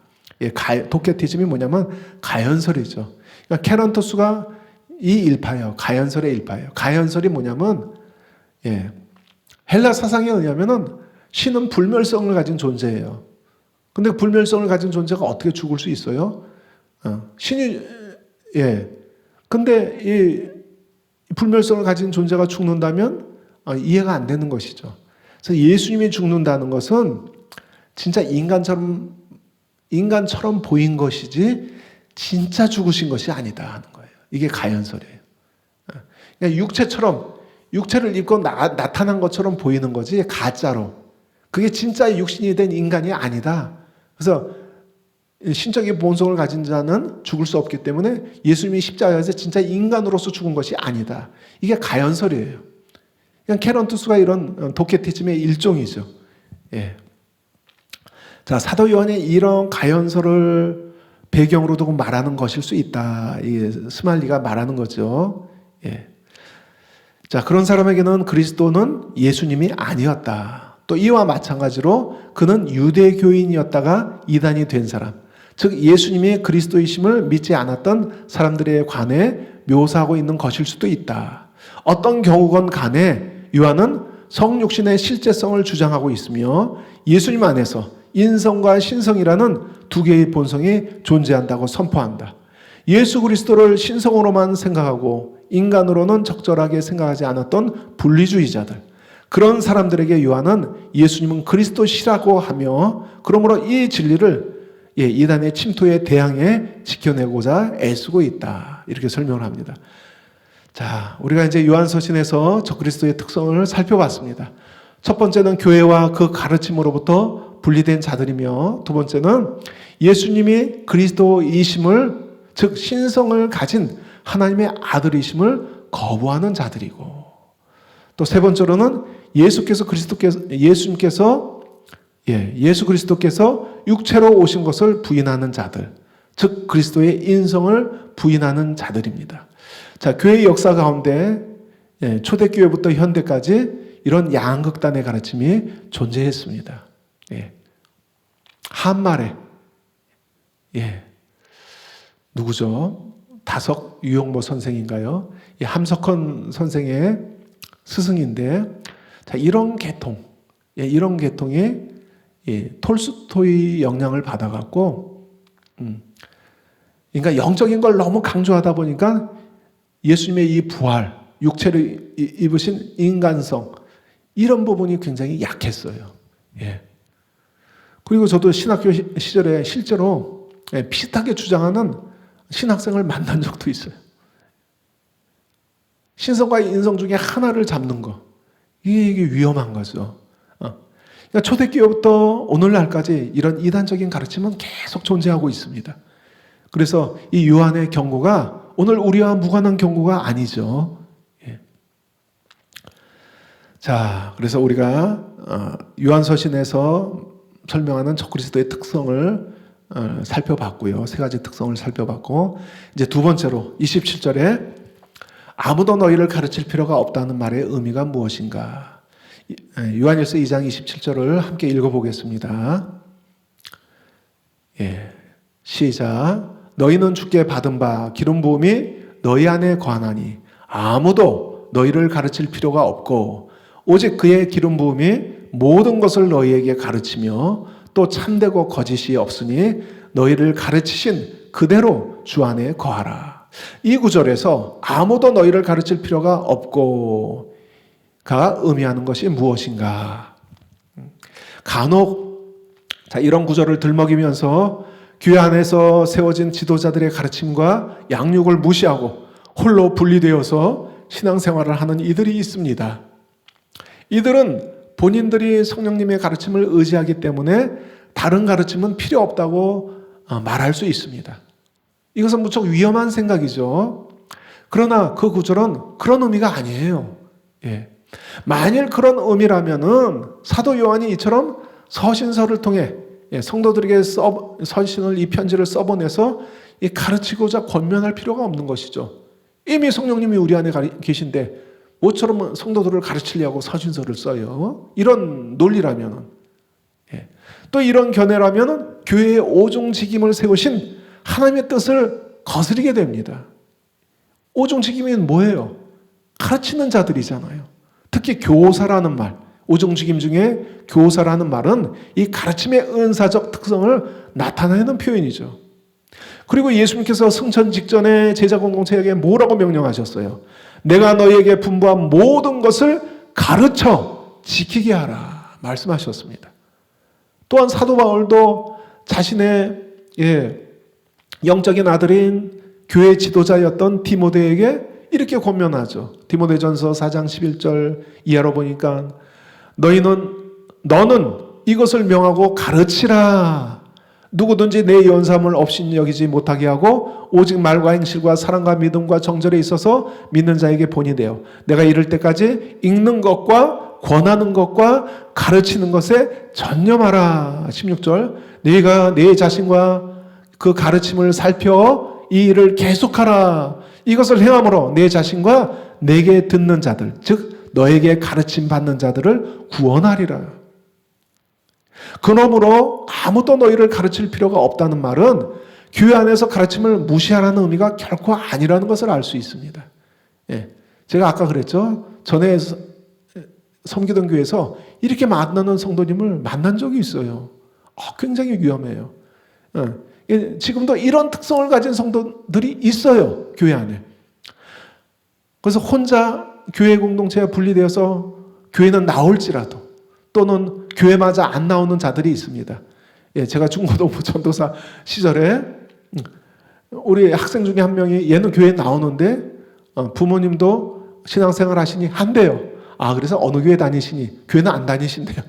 도케티즘이 뭐냐면 가연설이죠. 그러니까 케런토스가 이 일파예요. 가연설의 일파예요. 가연설이 뭐냐면, 헬라 사상에 의하면은 신은 불멸성을 가진 존재예요. 근데 불멸성을 가진 존재가 어떻게 죽을 수 있어요? 신이, 근데 이 불멸성을 가진 존재가 죽는다면 이해가 안 되는 것이죠. 그래서 예수님이 죽는다는 것은 진짜 인간처럼 보인 것이지 진짜 죽으신 것이 아니다 하는 거예요. 이게 가연설이에요. 그러니까 육체를 입고 나타난 것처럼 보이는 거지 가짜로. 그게 진짜 육신이 된 인간이 아니다. 그래서 신적인 본성을 가진 자는 죽을 수 없기 때문에 예수님이 십자가에서 진짜 인간으로서 죽은 것이 아니다. 이게 가연설이에요. 그냥 케런투스가 이런 도케티즘의 일종이죠. 자, 사도 요한이 이런 가연설을 배경으로 두고 말하는 것일 수 있다. 이 스말리가 말하는 거죠. 자, 그런 사람에게는 그리스도는 예수님이 아니었다. 또 이와 마찬가지로 그는 유대교인이었다가 이단이 된 사람. 즉 예수님이 그리스도이심을 믿지 않았던 사람들에 관해 묘사하고 있는 것일 수도 있다. 어떤 경우건 간에 요한은 성육신의 실제성을 주장하고 있으며 예수님 안에서 인성과 신성이라는 두 개의 본성이 존재한다고 선포한다. 예수 그리스도를 신성으로만 생각하고 인간으로는 적절하게 생각하지 않았던 분리주의자들, 그런 사람들에게 요한은 예수님은 그리스도시라고 하며 그러므로 이 진리를 이단의 침투에 대항해 지켜내고자 애쓰고 있다. 이렇게 설명을 합니다. 자, 우리가 이제 요한서신에서 적그리스도의 특성을 살펴봤습니다. 첫 번째는 교회와 그 가르침으로부터 분리된 자들이며, 두 번째는 예수님이 그리스도이심을, 즉 신성을 가진 하나님의 아들이심을 거부하는 자들이고, 또 세 번째로는 예수 그리스도께서 육체로 오신 것을 부인하는 자들, 즉 그리스도의 인성을 부인하는 자들입니다. 자, 교회의 역사 가운데 초대교회부터 현대까지 이런 양극단의 가르침이 존재했습니다. 한말에 누구죠? 다석 유용모 선생인가요? 함석헌 선생의 스승인데, 자, 이런 계통이 톨스토이 영향을 받아갖고, 그러니까 영적인 걸 너무 강조하다 보니까 예수님의 이 부활, 육체를 입으신 인간성, 이런 부분이 굉장히 약했어요. 그리고 저도 신학교 시절에 실제로 비슷하게 주장하는 신학생을 만난 적도 있어요. 신성과 인성 중에 하나를 잡는 거, 이게 위험한 거죠. 그러니까 초대교회부터 오늘날까지 이런 이단적인 가르침은 계속 존재하고 있습니다. 그래서 이 요한의 경고가 오늘 우리와 무관한 경고가 아니죠. 자, 그래서 우리가 요한서신에서 설명하는 적그리스도의 특성을 살펴봤고요. 세 가지 특성을 살펴봤고, 이제 두 번째로 27절에 아무도 너희를 가르칠 필요가 없다는 말의 의미가 무엇인가? 요한일서 2장 27절을 함께 읽어보겠습니다. 시작. 너희는 주께 받은 바 기름 부음이 너희 안에 관하니 아무도 너희를 가르칠 필요가 없고 오직 그의 기름 부음이 모든 것을 너희에게 가르치며 또 참되고 거짓이 없으니 너희를 가르치신 그대로 주 안에 거하라. 이 구절에서 아무도 너희를 가르칠 필요가 없고가 의미하는 것이 무엇인가? 간혹 이런 구절을 들먹이면서 교회 안에서 세워진 지도자들의 가르침과 양육을 무시하고 홀로 분리되어서 신앙생활을 하는 이들이 있습니다. 이들은 본인들이 성령님의 가르침을 의지하기 때문에 다른 가르침은 필요 없다고 말할 수 있습니다. 이것은 무척 위험한 생각이죠. 그러나 그 구절은 그런 의미가 아니에요. 만일 그런 의미라면은 사도 요한이 이처럼 서신서를 통해 성도들에게 서신을, 이 편지를 써보내서 가르치고자 권면할 필요가 없는 것이죠. 이미 성령님이 우리 안에 계신데 모처럼 성도들을 가르치려고 서신서를 써요. 이런 논리라면은, 또 이런 견해라면은 교회의 오종직임을 세우신 하나님의 뜻을 거스르게 됩니다. 오종직임이 뭐예요? 가르치는 자들이잖아요. 특히 교사라는 말, 오종직임 중에 교사라는 말은 이 가르침의 은사적 특성을 나타내는 표현이죠. 그리고 예수님께서 승천 직전에 제자 공동체에게 뭐라고 명령하셨어요? 내가 너희에게 분부한 모든 것을 가르쳐 지키게 하라 말씀하셨습니다. 또한 사도 바울도 자신의 영적인 아들인 교회 지도자였던 디모데에게 이렇게 권면하죠. 디모데전서 4장 11절 이하로 보니까 너는 이것을 명하고 가르치라. 누구든지 내 연삼을 없인 여기지 못하게 하고 오직 말과 행실과 사랑과 믿음과 정절에 있어서 믿는 자에게 본이 되어 내가 이를 때까지 읽는 것과 권하는 것과 가르치는 것에 전념하라. 16절 네가 내 자신과 그 가르침을 살펴 이 일을 계속하라. 이것을 행함으로 내 자신과 내게 듣는 자들, 즉 너에게 가르침 받는 자들을 구원하리라. 그러므로 아무도 너희를 가르칠 필요가 없다는 말은 교회 안에서 가르침을 무시하라는 의미가 결코 아니라는 것을 알 수 있습니다. 예. 제가 아까 그랬죠. 전에 섬기던 교회에서 이렇게 만나는 성도님을 만난 적이 있어요. 굉장히 위험해요. 예. 지금도 이런 특성을 가진 성도들이 있어요. 교회 안에. 그래서 혼자 교회 공동체와 분리되어서 교회는 나올지라도 또는 교회마저 안 나오는 자들이 있습니다. 예, 제가 중고등부 전도사 시절에 우리 학생 중에 한 명이 얘는 교회에 나오는데 부모님도 신앙생활 하시니 한대요. 그래서 어느 교회 다니시니? 교회는 안 다니신대요.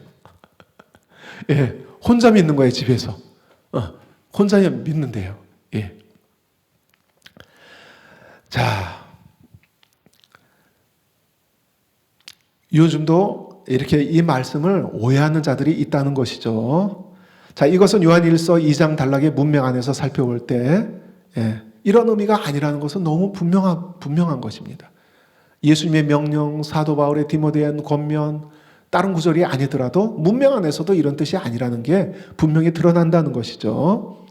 예, 혼자 믿는 거예요, 집에서. 혼자 믿는데요. 예. 자, 요즘도 이렇게 이 말씀을 오해하는 자들이 있다는 것이죠. 자, 이것은 요한 1서 2장 단락의 문맥 안에서 살펴볼 때 이런 의미가 아니라는 것은 너무 분명한 것입니다. 예수님의 명령, 사도 바울의 디모데한 권면, 다른 구절이 아니더라도 문맥 안에서도 이런 뜻이 아니라는 게 분명히 드러난다는 것이죠.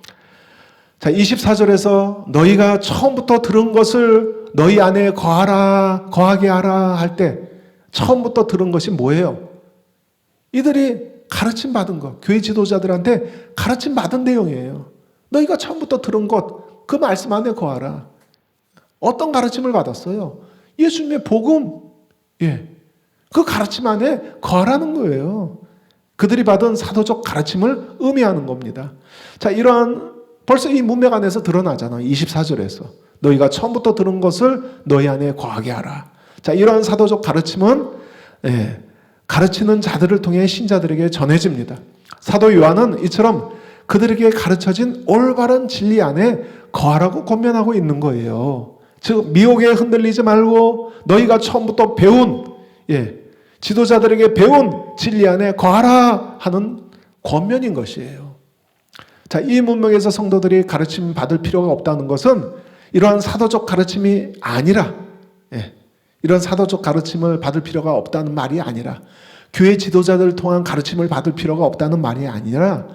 자, 24절에서 너희가 처음부터 들은 것을 너희 안에 거하게 하라 할 때 처음부터 들은 것이 뭐예요? 이들이 가르침 받은 것, 교회 지도자들한테 가르침 받은 내용이에요. 너희가 처음부터 들은 것, 그 말씀 안에 거하라. 어떤 가르침을 받았어요? 예수님의 복음, 그 가르침 안에 거하라는 거예요. 그들이 받은 사도적 가르침을 의미하는 겁니다. 자, 벌써 이 문맥 안에서 드러나잖아요. 24절에서. 너희가 처음부터 들은 것을 너희 안에 거하게 하라. 자, 이러한 사도적 가르침은 가르치는 자들을 통해 신자들에게 전해집니다. 사도 요한은 이처럼 그들에게 가르쳐진 올바른 진리 안에 거하라고 권면하고 있는 거예요. 즉 미혹에 흔들리지 말고 너희가 처음부터 배운 지도자들에게 배운 진리 안에 거하라 하는 권면인 것이에요. 자, 이 문맥에서 성도들이 가르침 받을 필요가 없다는 것은 이러한 사도적 가르침이 아니라 이런 사도적 가르침을 받을 필요가 없다는 말이 아니라 교회 지도자들을 통한 가르침을 받을 필요가 없다는 말이 아니라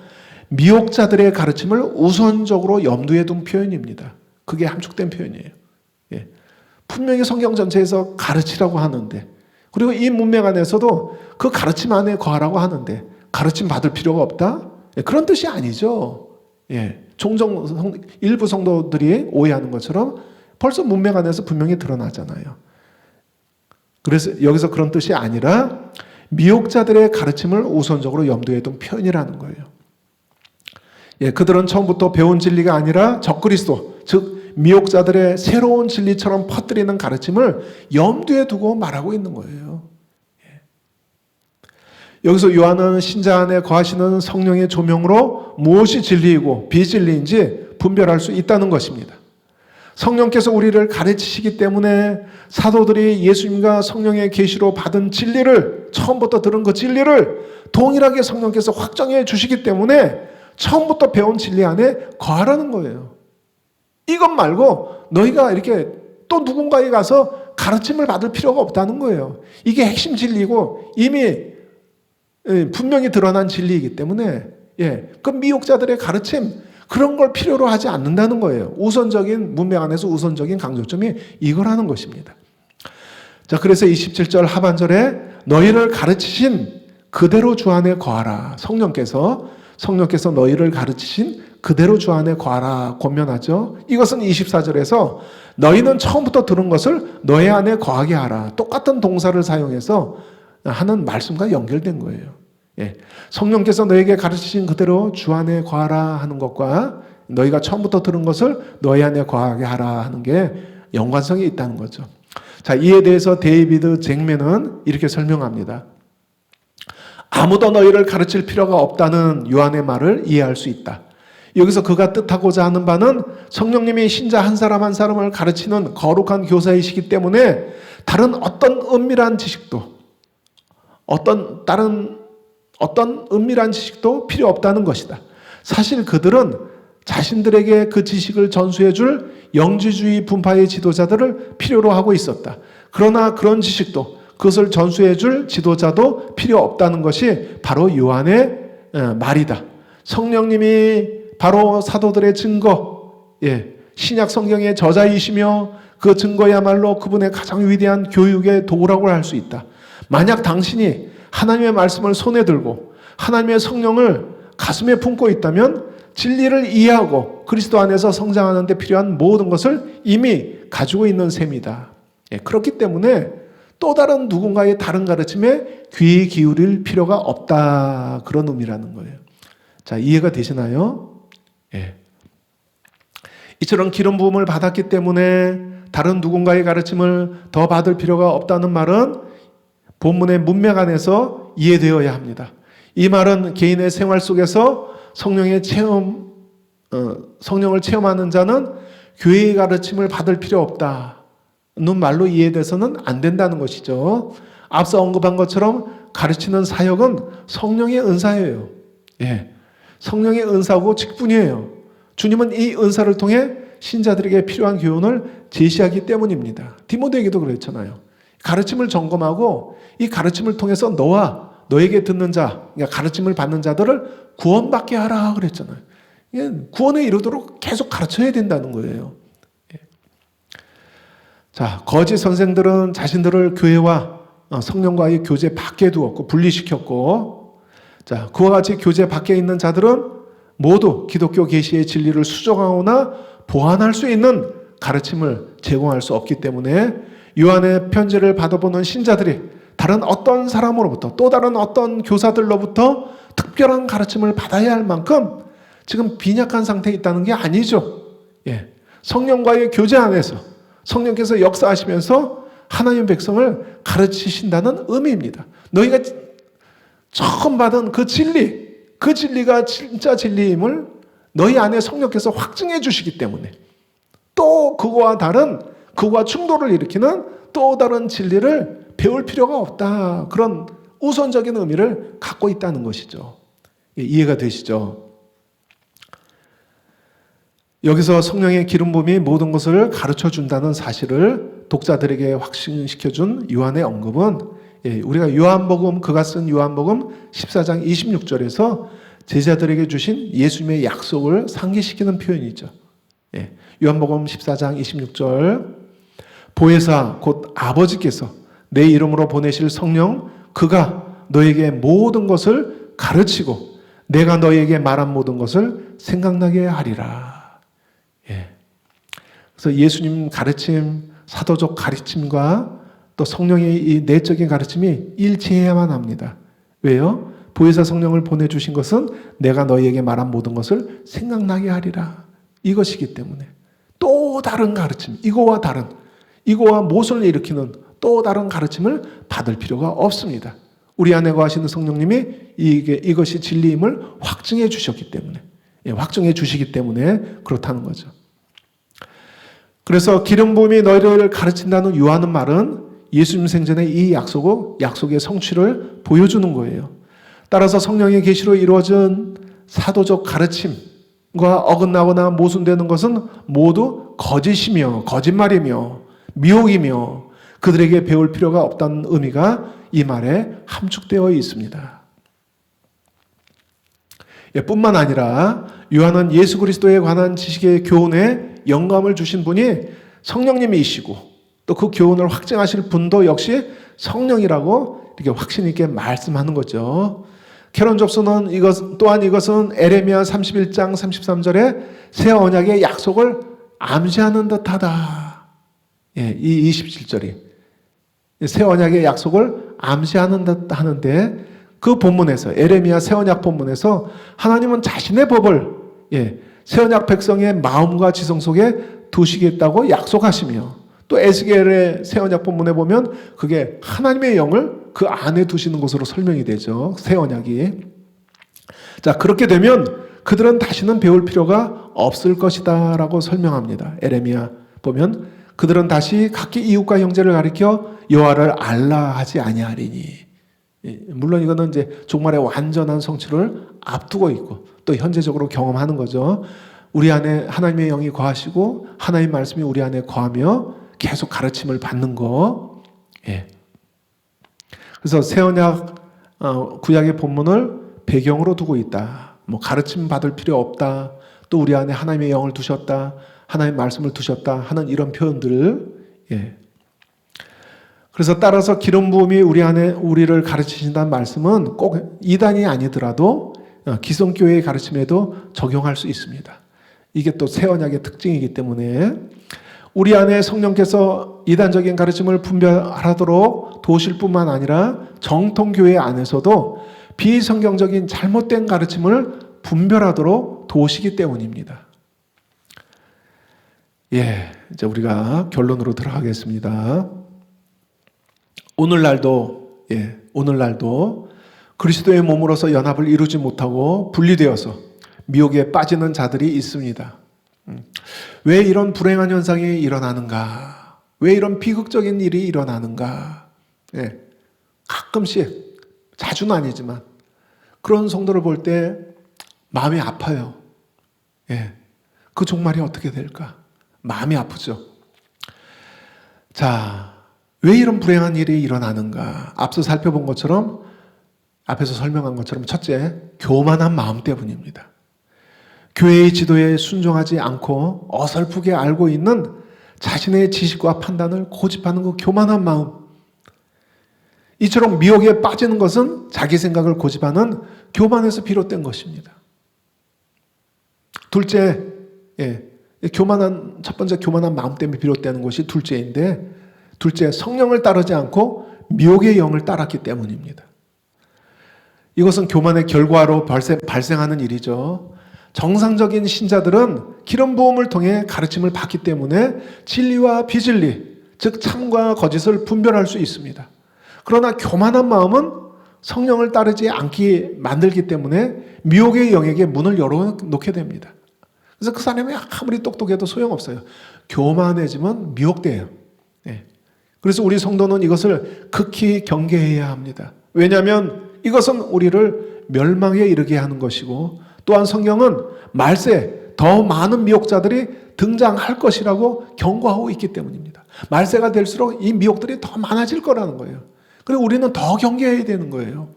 미혹자들의 가르침을 우선적으로 염두에 둔 표현입니다. 그게 함축된 표현이에요. 분명히 성경 전체에서 가르치라고 하는데 그리고 이 문맥 안에서도 그 가르침 안에 거하라고 하는데 가르침 받을 필요가 없다? 그런 뜻이 아니죠. 종종 일부 성도들이 오해하는 것처럼 벌써 문맥 안에서 분명히 드러나잖아요. 그래서 여기서 그런 뜻이 아니라 미혹자들의 가르침을 우선적으로 염두에 둔 표현이라는 거예요. 그들은 처음부터 배운 진리가 아니라 적그리스도, 즉 미혹자들의 새로운 진리처럼 퍼뜨리는 가르침을 염두에 두고 말하고 있는 거예요. 여기서 요한은 신자 안에 거하시는 성령의 조명으로 무엇이 진리이고 비진리인지 분별할 수 있다는 것입니다. 성령께서 우리를 가르치시기 때문에 사도들이 예수님과 성령의 계시로 받은 진리를 처음부터 들은 그 진리를 동일하게 성령께서 확정해 주시기 때문에 처음부터 배운 진리 안에 거하라는 거예요. 이것 말고 너희가 이렇게 또 누군가에 가서 가르침을 받을 필요가 없다는 거예요. 이게 핵심 진리고 이미 분명히 드러난 진리이기 때문에 그 미혹자들의 가르침 그런 걸 필요로 하지 않는다는 거예요. 우선적인 문맥 안에서 우선적인 강조점이 이거라는 것입니다. 자, 그래서 27절 하반절에 너희를 가르치신 그대로 주 안에 거하라. 성령께서 너희를 가르치신 그대로 주 안에 거하라 권면하죠. 이것은 24절에서 너희는 처음부터 들은 것을 너희 안에 거하게 하라. 똑같은 동사를 사용해서 하는 말씀과 연결된 거예요. 성령께서 너에게 가르치신 그대로 주 안에 거하라 하는 것과 너희가 처음부터 들은 것을 너희 안에 거하게 하라 하는 게 연관성이 있다는 거죠. 자, 이에 대해서 데이비드 잭맨은 이렇게 설명합니다. 아무도 너희를 가르칠 필요가 없다는 요한의 말을 이해할 수 있다. 여기서 그가 뜻하고자 하는 바는 성령님이 신자 한 사람 한 사람을 가르치는 거룩한 교사이시기 때문에 다른 어떤 은밀한 지식도 어떤 은밀한 지식도 필요 없다는 것이다. 사실 그들은 자신들에게 그 지식을 전수해 줄 영지주의 분파의 지도자들을 필요로 하고 있었다. 그러나 그런 지식도 그것을 전수해 줄 지도자도 필요 없다는 것이 바로 요한의 말이다. 성령님이 바로 사도들의 증거, 신약 성경의 저자이시며 그 증거야말로 그분의 가장 위대한 교육의 도구라고 할 수 있다. 만약 당신이 하나님의 말씀을 손에 들고 하나님의 성령을 가슴에 품고 있다면 진리를 이해하고 그리스도 안에서 성장하는 데 필요한 모든 것을 이미 가지고 있는 셈이다. 그렇기 때문에 또 다른 누군가의 다른 가르침에 귀 기울일 필요가 없다. 그런 의미라는 거예요. 자, 이해가 되시나요? 이처럼 기름 부음을 받았기 때문에 다른 누군가의 가르침을 더 받을 필요가 없다는 말은 본문의 문맥 안에서 이해되어야 합니다. 이 말은 개인의 생활 속에서 성령을 체험하는 자는 교회의 가르침을 받을 필요 없다는 말로 이해돼서는 안 된다는 것이죠. 앞서 언급한 것처럼 가르치는 사역은 성령의 은사예요. 성령의 은사고 직분이에요. 주님은 이 은사를 통해 신자들에게 필요한 교훈을 제시하기 때문입니다. 디모데에게도 그랬잖아요. 가르침을 점검하고 이 가르침을 통해서 너와 너에게 듣는 자, 그러니까 가르침을 받는 자들을 구원받게 하라 그랬잖아요. 구원에 이르도록 계속 가르쳐야 된다는 거예요. 자, 거짓 선생들은 자신들을 교회와 성령과의 교제 밖에 두었고 분리시켰고, 자, 그와 같이 교제 밖에 있는 자들은 모두 기독교 계시의 진리를 수정하거나 보완할 수 있는 가르침을 제공할 수 없기 때문에 요한의 편지를 받아보는 신자들이 다른 어떤 사람으로부터 또 다른 어떤 교사들로부터 특별한 가르침을 받아야 할 만큼 지금 빈약한 상태에 있다는 게 아니죠. 성령과의 교제 안에서 성령께서 역사하시면서 하나님의 백성을 가르치신다는 의미입니다. 너희가 처음 받은 그 진리, 그 진리가 진짜 진리임을 너희 안에 성령께서 확증해 주시기 때문에 또 그거와 충돌을 일으키는 또 다른 진리를 배울 필요가 없다. 그런 우선적인 의미를 갖고 있다는 것이죠. 이해가 되시죠? 여기서 성령의 기름 부음이 모든 것을 가르쳐 준다는 사실을 독자들에게 확신시켜준 요한의 언급은 우리가 요한복음, 그가 쓴 요한복음 14장 26절에서 제자들에게 주신 예수님의 약속을 상기시키는 표현이죠. 요한복음 14장 26절, 보혜사 곧 아버지께서 내 이름으로 보내실 성령, 그가 너에게 모든 것을 가르치고 내가 너에게 말한 모든 것을 생각나게 하리라. 그래서 예수님 가르침, 사도적 가르침과 또 성령의 이 내적인 가르침이 일치해야만 합니다. 왜요? 보혜사 성령을 보내주신 것은 내가 너희에게 말한 모든 것을 생각나게 하리라. 이것이기 때문에 또 다른 가르침, 이거와 모순을 일으키는 또 다른 가르침을 받을 필요가 없습니다. 우리 안에 거하시는 성령님이 이것이 진리임을 확증해 주셨기 때문에, 확증해 주시기 때문에 그렇다는 거죠. 그래서 기름 부음이 너희를 가르친다는 요한은 말은 예수님 생전의 이 약속의 성취를 보여주는 거예요. 따라서 성령의 계시로 이루어진 사도적 가르침과 어긋나거나 모순되는 것은 모두 거짓이며 거짓말이며 미혹이며 그들에게 배울 필요가 없다는 의미가 이 말에 함축되어 있습니다. 뿐만 아니라 요한은 예수 그리스도에 관한 지식의 교훈에 영감을 주신 분이 성령님이시고 또 그 교훈을 확증하실 분도 역시 성령이라고 이렇게 확신 있게 말씀하는 거죠. 캐런 접수는 이것은 에레미야 31장 33절에 새 언약의 약속을 암시하는 듯하다. 이 27절이 새 언약의 약속을 암시하는 듯 하는데, 그 본문에서 에레미야 새 언약 본문에서 하나님은 자신의 법을 새 언약 백성의 마음과 지성 속에 두시겠다고 약속하시며, 또 에스겔의 새 언약 본문에 보면 그게 하나님의 영을 그 안에 두시는 것으로 설명이 되죠. 새 언약이. 자, 그렇게 되면 그들은 다시는 배울 필요가 없을 것이다 라고 설명합니다. 에레미야 보면 그들은 다시 각기 이웃과 형제를 가리켜 여호와를 알라 하지 아니하리니. 물론 이거는 이제 종말의 완전한 성취를 앞두고 있고 또 현재적으로 경험하는 거죠. 우리 안에 하나님의 영이 거하시고 하나님의 말씀이 우리 안에 거하며 계속 가르침을 받는 거. 그래서 새 언약 구약의 본문을 배경으로 두고 있다. 뭐 가르침 받을 필요 없다. 또 우리 안에 하나님의 영을 두셨다. 하나님의 말씀을 두셨다 하는 이런 표현들을, 그래서 따라서 기름 부음이 우리 안에 우리를 가르치신다는 말씀은 꼭 이단이 아니더라도 기성교회의 가르침에도 적용할 수 있습니다. 이게 또 새 언약의 특징이기 때문에 우리 안에 성령께서 이단적인 가르침을 분별하도록 도우실 뿐만 아니라 정통교회 안에서도 비성경적인 잘못된 가르침을 분별하도록 도우시기 때문입니다. 이제 우리가 결론으로 들어가겠습니다. 오늘날도 그리스도의 몸으로서 연합을 이루지 못하고 분리되어서 미혹에 빠지는 자들이 있습니다. 왜 이런 불행한 현상이 일어나는가? 왜 이런 비극적인 일이 일어나는가? 가끔씩, 자주는 아니지만 그런 성도를 볼 때 마음이 아파요. 그 종말이 어떻게 될까? 마음이 아프죠. 자, 왜 이런 불행한 일이 일어나는가? 앞서 살펴본 것처럼, 앞에서 설명한 것처럼 첫째, 교만한 마음 때문입니다. 교회의 지도에 순종하지 않고 어설프게 알고 있는 자신의 지식과 판단을 고집하는 그 교만한 마음. 이처럼 미혹에 빠지는 것은 자기 생각을 고집하는 교만에서 비롯된 것입니다. 둘째, 첫 번째 교만한 마음 때문에 비롯되는 것이 둘째인데, 둘째, 성령을 따르지 않고 미혹의 영을 따랐기 때문입니다. 이것은 교만의 결과로 발생하는 일이죠. 정상적인 신자들은 기름 부음을 통해 가르침을 받기 때문에 진리와 비진리, 즉 참과 거짓을 분별할 수 있습니다. 그러나 교만한 마음은 성령을 따르지 않게 만들기 때문에 미혹의 영에게 문을 열어놓게 됩니다. 그래서 그 사람이 아무리 똑똑해도 소용없어요. 교만해지면 미혹돼요. 그래서 우리 성도는 이것을 극히 경계해야 합니다. 왜냐하면 이것은 우리를 멸망에 이르게 하는 것이고, 또한 성경은 말세 더 많은 미혹자들이 등장할 것이라고 경고하고 있기 때문입니다. 말세가 될수록 이 미혹들이 더 많아질 거라는 거예요. 그리고 우리는 더 경계해야 되는 거예요.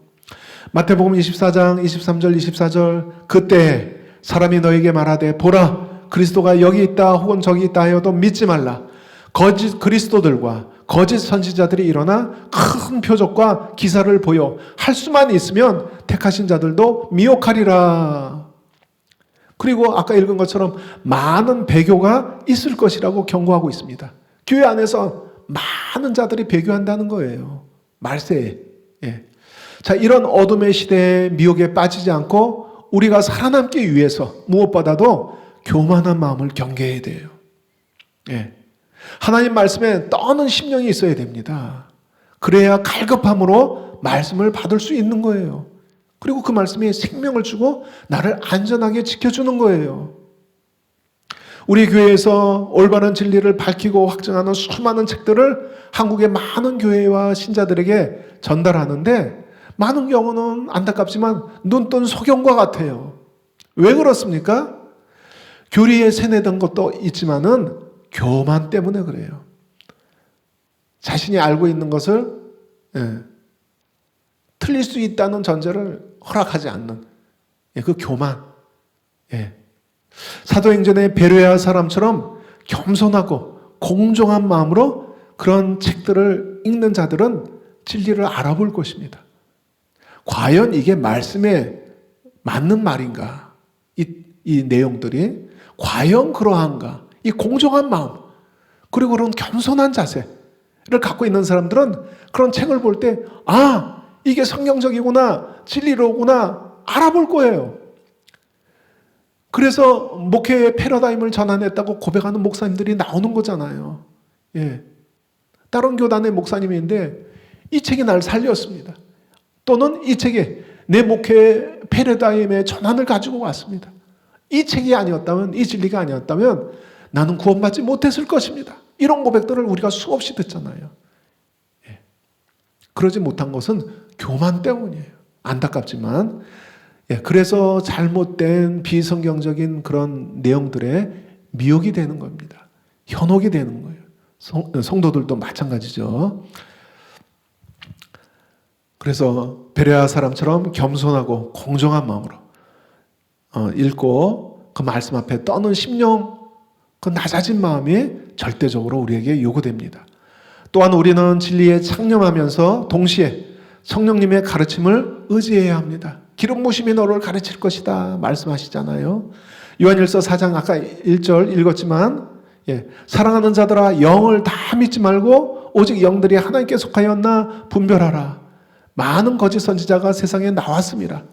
마태복음 24장 23절 24절, 그때 사람이 너에게 말하되 보라 그리스도가 여기 있다 혹은 저기 있다 하여도 믿지 말라. 거짓 그리스도들과 거짓 선지자들이 일어나 큰 표적과 기사를 보여 할 수만 있으면 택하신 자들도 미혹하리라. 그리고 아까 읽은 것처럼 많은 배교가 있을 것이라고 경고하고 있습니다. 교회 안에서 많은 자들이 배교한다는 거예요. 말세에. 자, 이런 어둠의 시대에 미혹에 빠지지 않고 우리가 살아남기 위해서 무엇보다도 교만한 마음을 경계해야 돼요. 하나님 말씀에 떠는 심령이 있어야 됩니다. 그래야 갈급함으로 말씀을 받을 수 있는 거예요. 그리고 그 말씀이 생명을 주고 나를 안전하게 지켜주는 거예요. 우리 교회에서 올바른 진리를 밝히고 확증하는 수많은 책들을 한국의 많은 교회와 신자들에게 전달하는데, 많은 경우는 안타깝지만 눈뜬 소경과 같아요. 왜 그렇습니까? 교리에 세뇌된 것도 있지만은 교만 때문에 그래요. 자신이 알고 있는 것을 틀릴 수 있다는 전제를 허락하지 않는 그 교만. 사도행전의 베레아 사람처럼 겸손하고 공정한 마음으로 그런 책들을 읽는 자들은 진리를 알아볼 것입니다. 과연 이게 말씀에 맞는 말인가? 이 내용들이 과연 그러한가? 이 공정한 마음, 그리고 그런 겸손한 자세를 갖고 있는 사람들은 그런 책을 볼 때, 아, 이게 성경적이구나, 진리로구나 알아볼 거예요. 그래서 목회의 패러다임을 전환했다고 고백하는 목사님들이 나오는 거잖아요. 다른 교단의 목사님인데 이 책이 날 살렸습니다. 또는 이 책이 내 목회의 패러다임의 전환을 가지고 왔습니다. 이 책이 아니었다면, 이 진리가 아니었다면 나는 구원받지 못했을 것입니다. 이런 고백들을 우리가 수없이 듣잖아요. 그러지 못한 것은 교만 때문이에요. 안타깝지만. 그래서 잘못된 비성경적인 그런 내용들에 미혹이 되는 겁니다. 현혹이 되는 거예요. 성도들도 마찬가지죠. 그래서 베레아 사람처럼 겸손하고 공정한 마음으로 읽고 그 말씀 앞에 떠는 심령, 그 낮아진 마음이 절대적으로 우리에게 요구됩니다. 또한 우리는 진리에 창념하면서 동시에 성령님의 가르침을 의지해야 합니다. 기름 부심이 너를 가르칠 것이다 말씀하시잖아요. 요한일서 4장 아까 1절 읽었지만 사랑하는 자들아 영을 다 믿지 말고 오직 영들이 하나님께 속하였나 분별하라. 많은 거짓 선지자가 세상에 나왔습니다.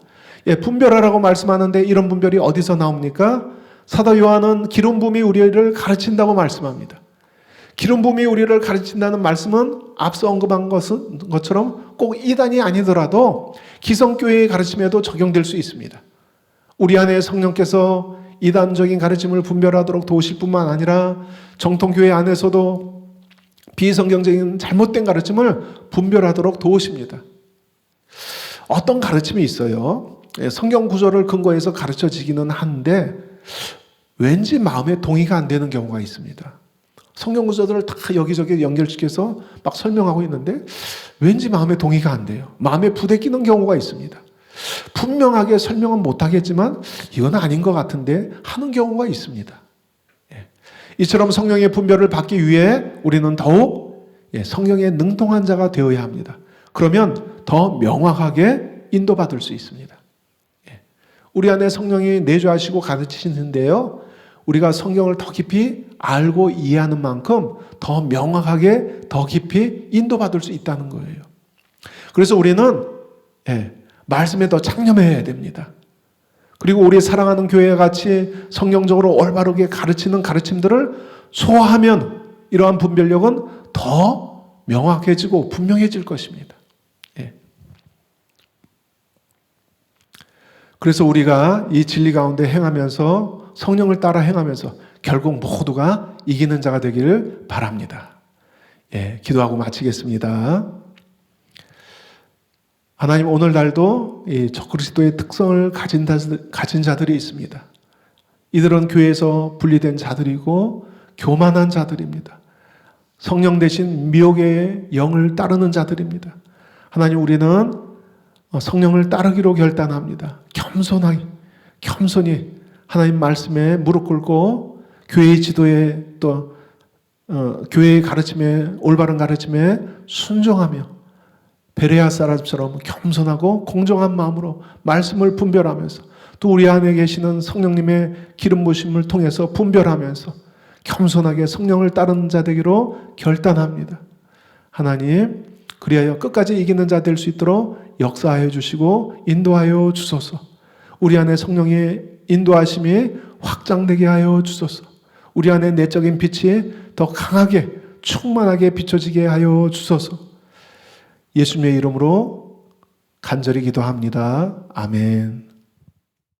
분별하라고 말씀하는데 이런 분별이 어디서 나옵니까? 사도 요한은 기름 부음이 우리를 가르친다고 말씀합니다. 기름 부음이 우리를 가르친다는 말씀은 앞서 언급한 것처럼 꼭 이단이 아니더라도 기성교회의 가르침에도 적용될 수 있습니다. 우리 안에 성령께서 이단적인 가르침을 분별하도록 도우실 뿐만 아니라 정통교회 안에서도 비성경적인 잘못된 가르침을 분별하도록 도우십니다. 어떤 가르침이 있어요. 성경 구절을 근거해서 가르쳐지기는 한데 왠지 마음에 동의가 안 되는 경우가 있습니다. 성경 구절들을 다 여기저기 연결시켜서 막 설명하고 있는데 왠지 마음에 동의가 안 돼요. 마음에 부대끼는 경우가 있습니다. 분명하게 설명은 못하겠지만 이건 아닌 것 같은데 하는 경우가 있습니다. 이처럼 성령의 분별을 받기 위해 우리는 더욱 성령에 능통한 자가 되어야 합니다. 그러면 더 명확하게 인도받을 수 있습니다. 우리 안에 성령이 내주하시고 가르치시는데요. 우리가 성경을 더 깊이 알고 이해하는 만큼 더 명확하게 더 깊이 인도받을 수 있다는 거예요. 그래서 우리는 말씀에 더 창념해야 됩니다. 그리고 우리 사랑하는 교회와 같이 성경적으로 올바르게 가르치는 가르침들을 소화하면 이러한 분별력은 더 명확해지고 분명해질 것입니다. 그래서 우리가 이 진리 가운데 행하면서 성령을 따라 행하면서 결국 모두가 이기는 자가 되기를 바랍니다. 기도하고 마치겠습니다. 하나님, 오늘날도 이 적그리스도의 특성을 가진 자들이 있습니다. 이들은 교회에서 분리된 자들이고 교만한 자들입니다. 성령 대신 미혹의 영을 따르는 자들입니다. 하나님, 우리는 성령을 따르기로 결단합니다. 겸손히 하나님 말씀에 무릎 꿇고 교회의 지도에 또 교회의 가르침에 올바른 가르침에 순종하며 베레아 사람처럼 겸손하고 공정한 마음으로 말씀을 분별하면서 또 우리 안에 계시는 성령님의 기름 부으심을 통해서 분별하면서 겸손하게 성령을 따르는 자 되기로 결단합니다. 하나님, 그리하여 끝까지 이기는 자 될 수 있도록 역사하여 주시고 인도하여 주소서. 우리 안에 성령의 인도하심이 확장되게 하여 주소서. 우리 안에 내적인 빛이 더 강하게 충만하게 비춰지게 하여 주소서. 예수님의 이름으로 간절히 기도합니다. 아멘.